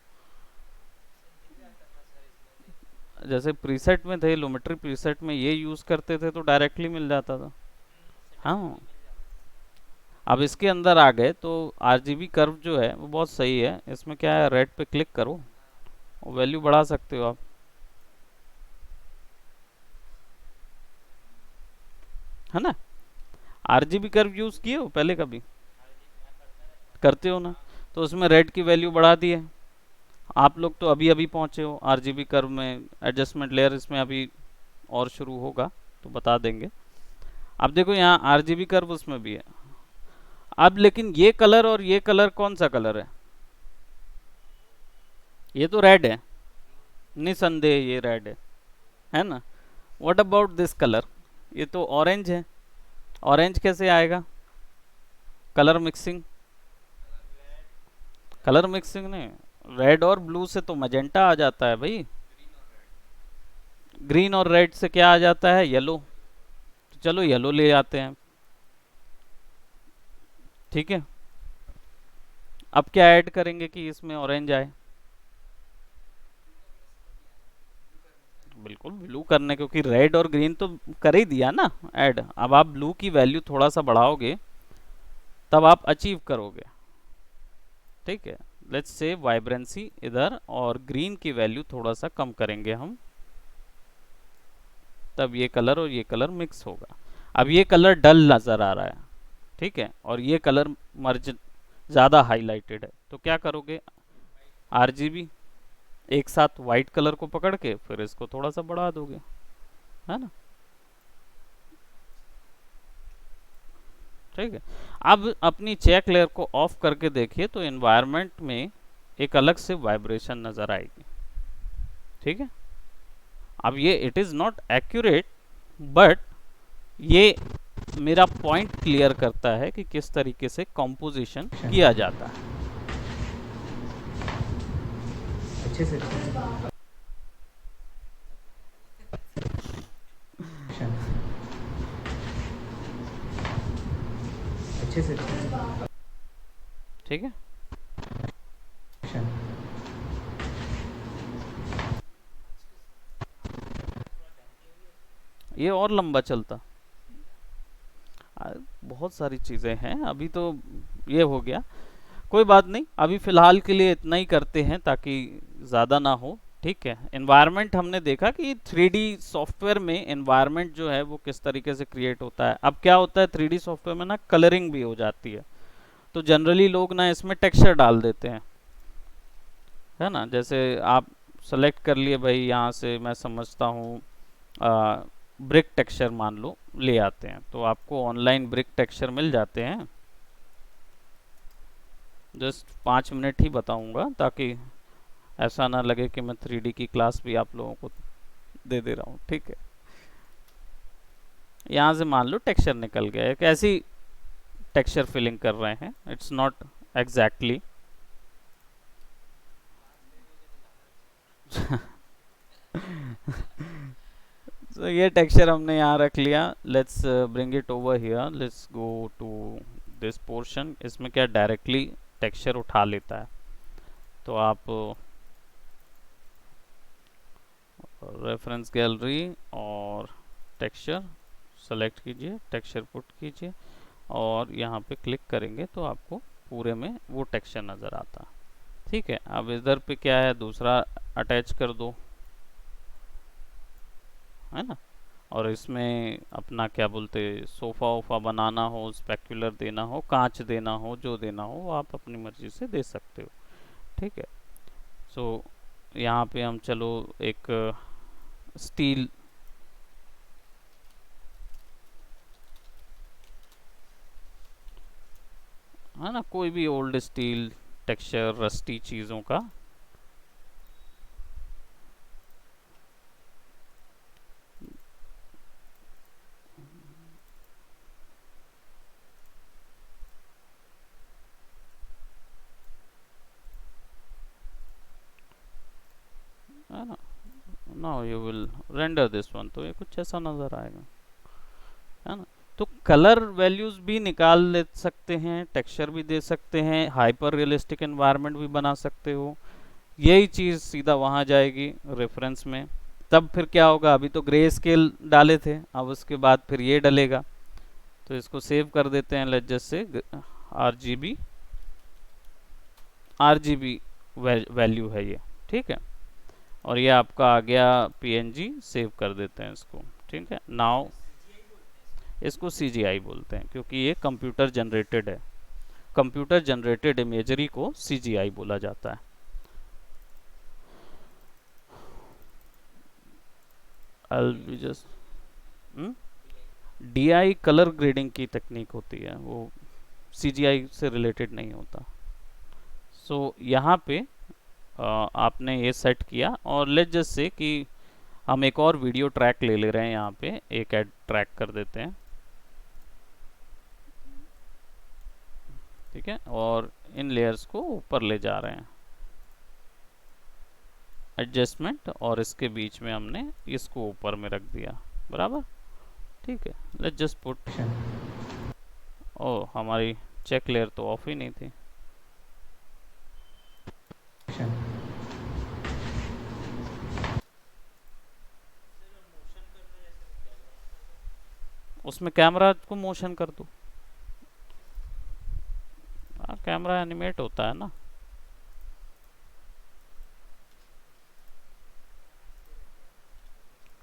जैसे प्रीसेट में थे, लुमेट्रिक प्रीसेट में ये यूज करते थे तो डायरेक्टली मिल जाता था। हाँ, अब इसके अंदर आ गए तो आरजीबी कर्व जो है वो बहुत सही है। इसमें क्या है, रेड पे क्लिक करो और वैल्यू बढ़ा सकते हो आप, है ना। आरजीबी कर्व यूज किए हो पहले कभी, करते हो ना, तो उसमें रेड की वैल्यू बढ़ा दी है। आप लोग तो अभी अभी पहुंचे हो आरजीबी कर्व में, एडजस्टमेंट लेयर इसमें अभी और शुरू होगा तो बता देंगे। अब देखो यहाँ आरजीबी कर्व उसमें भी है। अब लेकिन ये कलर और ये कलर कौन सा कलर है, ये तो रेड है, निसंदेह ये रेड है ना। व्हाट अबाउट दिस कलर, ये तो ऑरेंज है। ऑरेंज कैसे आएगा, कलर मिक्सिंग, कलर मिक्सिंग नहीं, रेड और ब्लू से तो मजेंटा आ जाता है भाई। ग्रीन और रेड से क्या आ जाता है, येलो। तो चलो येलो ले आते हैं, ठीक है। अब क्या ऐड करेंगे कि इसमें ऑरेंज आए, बिल्कुल ब्लू करने, क्योंकि रेड और ग्रीन तो कर ही दिया ना ऐड। अब आप ब्लू की वैल्यू थोड़ा सा बढ़ाओगे तब आप अचीव करोगे, ठीक है। लेट्स से वाइब्रेंसी इधर, और ग्रीन की वैल्यू थोड़ा सा कम करेंगे हम, तब ये कलर और ये कलर मिक्स होगा। अब ये कलर डल नजर आ रहा है, ठीक है, और ये कलर मर्ज ज़्यादा हाईलाइटेड है, तो क्या करोगे, आरजीबी एक साथ वाइट कलर को पकड़ के फिर इसको थोड़ा सा बढ़ा दोगे, है ना। ठीक है, अब अपनी चेक लेयर को ऑफ करके देखिए तो एनवायरनमेंट में एक अलग से वाइब्रेशन नजर आएगी, ठीक है। अब ये it is not accurate, but ये मेरा पॉइंट क्लियर करता है कि किस तरीके से कॉम्पोजिशन किया जाता है। अच्छे से अच्छे से ठीक है, ये और लंबा चलता। बहुत सारी चीज़ें हैं, अभी तो ये हो गया, कोई बात नहीं, अभी फ़िलहाल के लिए इतना ही करते हैं ताकि ज़्यादा ना हो, ठीक है। एनवायरनमेंट हमने देखा कि 3D सॉफ्टवेयर में एनवायरनमेंट जो है वो किस तरीके से क्रिएट होता है। अब क्या होता है 3D सॉफ्टवेयर में ना, कलरिंग भी हो जाती है, तो जनरली लोग ना इसमें टेक्सचर डाल देते हैं, है ना। जैसे आप सेलेक्ट कर लिए भाई, यहाँ से मैं समझता हूँ ब्रिक टेक्सचर मान लो ले आते हैं, तो आपको ऑनलाइन ब्रिक टेक्सचर मिल जाते हैं। जस्ट 5 मिनट ही बताऊंगा ताकि ऐसा ना लगे कि मैं 3D की क्लास भी आप लोगों को दे दे रहा हूँ, ठीक है। यहाँ से मान लो टेक्सचर निकल गया, एक ऐसी टेक्सचर फिलिंग कर रहे हैं, इट्स नॉट एग्जैक्टली तो ये टेक्सचर हमने यहाँ रख लिया। Let's bring it over here, let's go to this portion. इसमें क्या डायरेक्टली टेक्सचर उठा लेता है, तो आप रेफरेंस गैलरी और टेक्सचर सेलेक्ट कीजिए, टेक्सचर पुट कीजिए और यहाँ पे क्लिक करेंगे तो आपको पूरे में वो टेक्सचर नज़र आता है। ठीक है, अब इधर पे क्या है, दूसरा अटैच कर दो, है ना। और इसमें अपना क्या बोलते, सोफ़ा वोफ़ा बनाना हो, स्पेक्युलर देना हो, कांच देना हो, जो देना हो वो आप अपनी मर्ज़ी से दे सकते हो। ठीक है, सो यहाँ पे हम चलो एक स्टील, है ना, कोई भी ओल्ड स्टील टेक्सचर रस्टी चीज़ों का है ना। Now you will render this one, तो ये कुछ ऐसा नज़र आएगा, है ना। तो कलर वैल्यूज भी निकाल ले सकते हैं, टेक्सचर भी दे सकते हैं, हाइपर रियलिस्टिक एनवायरनमेंट भी बना सकते हो। यही चीज़ सीधा वहाँ जाएगी रेफरेंस में। तब फिर क्या होगा, अभी तो ग्रे स्केल डाले थे, अब उसके बाद फिर ये डलेगा। तो इसको सेव कर देते हैं, let just say RGB value है ये। ठीक है, और ये आपका आ गया PNG, सेव कर देते हैं इसको। ठीक है, नाउ इसको CGI बोलते हैं क्योंकि ये कंप्यूटर जनरेटेड है। कंप्यूटर जनरेटेड इमेजरी को CGI बोला जाता है। I'll be just DI colour grading की टेक्निक होती है, वो CGI से रिलेटेड नहीं होता। सो यहाँ पे आपने ये सेट किया और लेट जस्ट से कि हम एक और वीडियो ट्रैक ले रहे हैं, यहाँ पे एक ऐड ट्रैक कर देते हैं। ठीक है, और इन लेयर्स को ऊपर ले जा रहे हैं, एडजस्टमेंट, और इसके बीच में हमने इसको ऊपर में रख दिया, बराबर। ठीक है, लेट्स जस्ट पुट, ओ हमारी चेक लेयर तो ऑफ ही नहीं थी। उसमें कैमरा को मोशन कर दो, हाँ कैमरा एनिमेट होता है ना।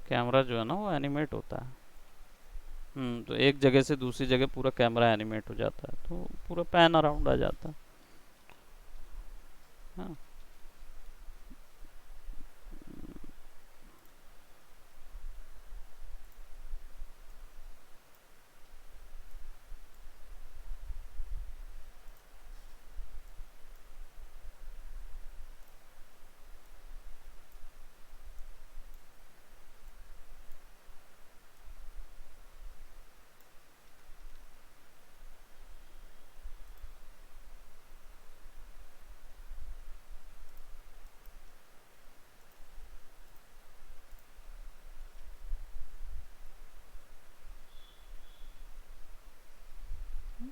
कैमरा जो है ना वो एनिमेट होता है। तो एक जगह से दूसरी जगह पूरा कैमरा एनिमेट हो जाता है, तो पूरा पैन अराउंड आ जाता है। हाँ,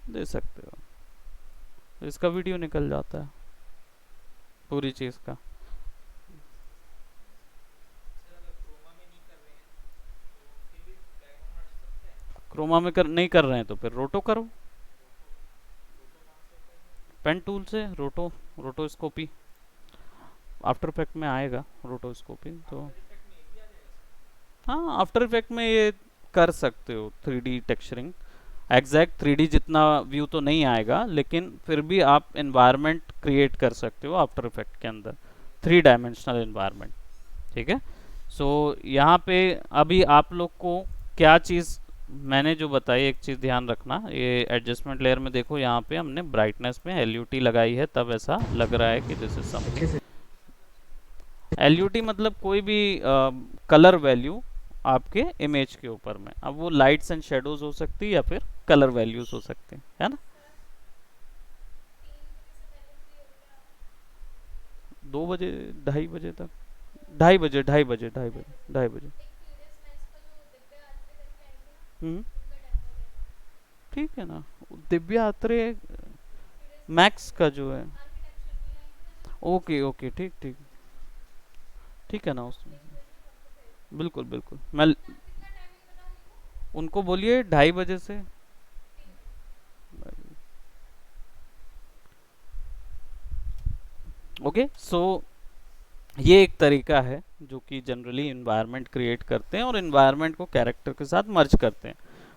दे सकते हो, तो इसका वीडियो निकल जाता है पूरी चीज़ का। क्रोमा में नहीं कर रहे हैं तो फिर रोटो करो, पेन टूल से रोटोस्कोपी, आफ्टर इफेक्ट में आएगा रोटोस्कोपी। तो हाँ, आफ्टर इफेक्ट में ये कर सकते हो 3D टेक्सचरिंग। एग्जैक्ट 3D जितना व्यू तो नहीं आएगा, लेकिन फिर भी आप एनवायरनमेंट क्रिएट कर सकते हो आफ्टर इफेक्ट के अंदर, 3 डायमेंशनल एनवायरनमेंट। ठीक है, सो यहाँ पे अभी आप लोग को क्या चीज़ मैंने जो बताई, एक चीज़ ध्यान रखना, ये एडजस्टमेंट लेयर में देखो, यहाँ पे हमने ब्राइटनेस में LUT लगाई है, तब ऐसा लग रहा है कि दिस इज समथिंग। LUT मतलब कोई भी कलर वैल्यू आपके इमेज के ऊपर में। अब वो लाइट्स एंड शेडोज हो सकती है या फिर कलर वैल्यूज हो सकते हैं, है ना। 2 बजे, 2:30 बजे तक, 2:30 बजे, 2:30 बजे, 2:30 बजे, 2:30 बजे। ठीक है ना, दिव्या आत्रे मैक्स का जो है, ओके ओके, ठीक ठीक, ठीक है ना उसमें। बिल्कुल बिल्कुल, मैं उनको बोलिए 2:30 से। ओके, सो ये एक तरीका है जो कि जनरली इन्वायरमेंट क्रिएट करते हैं और इन्वायरमेंट को कैरेक्टर के साथ मर्ज करते हैं।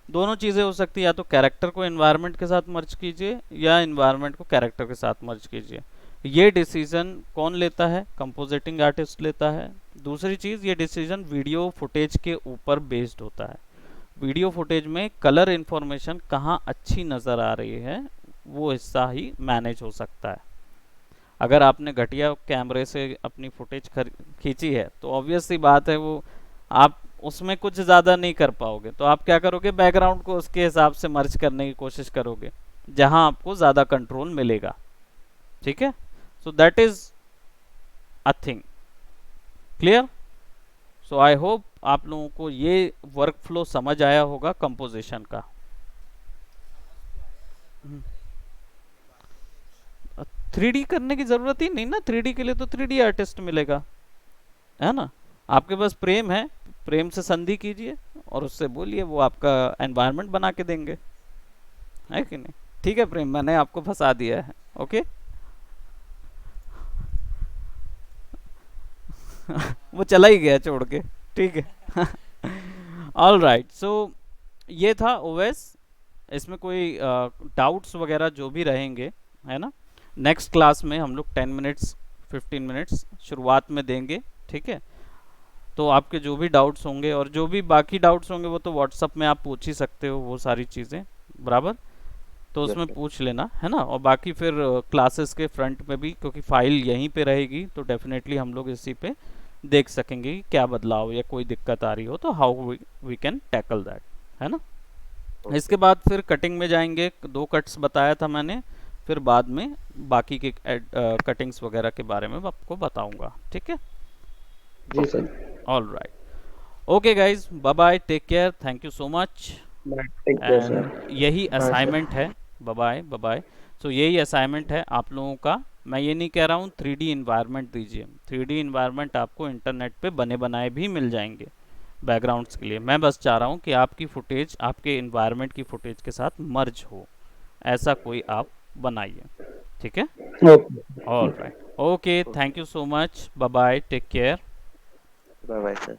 दोनों चीज़ें हो सकती है, या तो कैरेक्टर को इन्वायरमेंट के साथ मर्ज कीजिए या इन्वायरमेंट को कैरेक्टर के साथ मर्ज कीजिए। ये डिसीजन कौन लेता है? कंपोजिटिंग आर्टिस्ट लेता है। दूसरी चीज़, ये डिसीजन वीडियो फुटेज के ऊपर बेस्ड होता है। वीडियो फुटेज में कलर इन्फॉर्मेशन कहाँ अच्छी नज़र आ रही है, वो हिस्सा ही मैनेज हो सकता है। अगर आपने घटिया कैमरे से अपनी फुटेज खींची है तो ऑब्वियस सी बात है वो आप उसमें कुछ ज़्यादा नहीं कर पाओगे, तो आप क्या करोगे? बैकग्राउंड को उसके हिसाब से मर्ज करने की कोशिश करोगे जहां आपको ज़्यादा कंट्रोल मिलेगा। ठीक है, so that is a thing clear. So I hope आप लोगों को ये वर्क फ्लो समझ आया होगा कंपोजिशन का। 3D करने की ज़रूरत ही नहीं ना, 3D के लिए तो 3D आर्टिस्ट मिलेगा, है ना। आपके पास प्रेम है, प्रेम से संधि कीजिए और उससे बोलिए, वो आपका एनवायरनमेंट बना के देंगे, है कि नहीं? ठीक है प्रेम, मैंने आपको फंसा दिया है। ओके वो चला ही गया छोड़ के, ठीक है। ऑल राइट, सो ये था ओएस। इसमें कोई डाउट्स वगैरह जो भी रहेंगे, है ना, नेक्स्ट क्लास में हम लोग 10 मिनट्स 15 मिनट्स शुरुआत में देंगे, ठीक है। तो आपके जो भी डाउट्स होंगे और जो भी बाकी डाउट्स होंगे वो तो व्हाट्सअप में आप पूछ ही सकते हो, वो सारी चीज़ें बराबर, तो Yes, उसमें sir. पूछ लेना, है ना। और बाकी फिर क्लासेस के फ्रंट में भी, क्योंकि फाइल यहीं पे रहेगी, तो डेफिनेटली हम लोग इसी पे देख सकेंगे कि क्या बदलाव या कोई दिक्कत आ रही हो तो how we can tackle that, है ना। Okay. इसके बाद फिर कटिंग में जाएंगे, 2 कट्स बताया था मैंने, फिर बाद में बाकी के कटिंग्स वगैरह के बारे में आपको बताऊंगा, ठीक है। जी sir. All right, okay guys, bye bye, take care, thank you so much. Take care sir. And यही सर। असाइनमेंट है, bye bye bye bye. So यही असाइनमेंट है आप लोगों का। मैं ये नहीं कह रहा हूँ 3D इन्वायरमेंट दीजिए, 3D इन्वायरमेंट आपको इंटरनेट पे बने बनाए भी मिल जाएंगे बैकग्राउंड्स के लिए। मैं बस चाह रहा हूँ कि आपकी फुटेज आपके इन्वायरमेंट की फुटेज के साथ मर्ज हो, ऐसा कोई आप बनाइए, ठीक है। Okay. All right, okay, thank you so much, bye bye, take care. Bye bye, sir.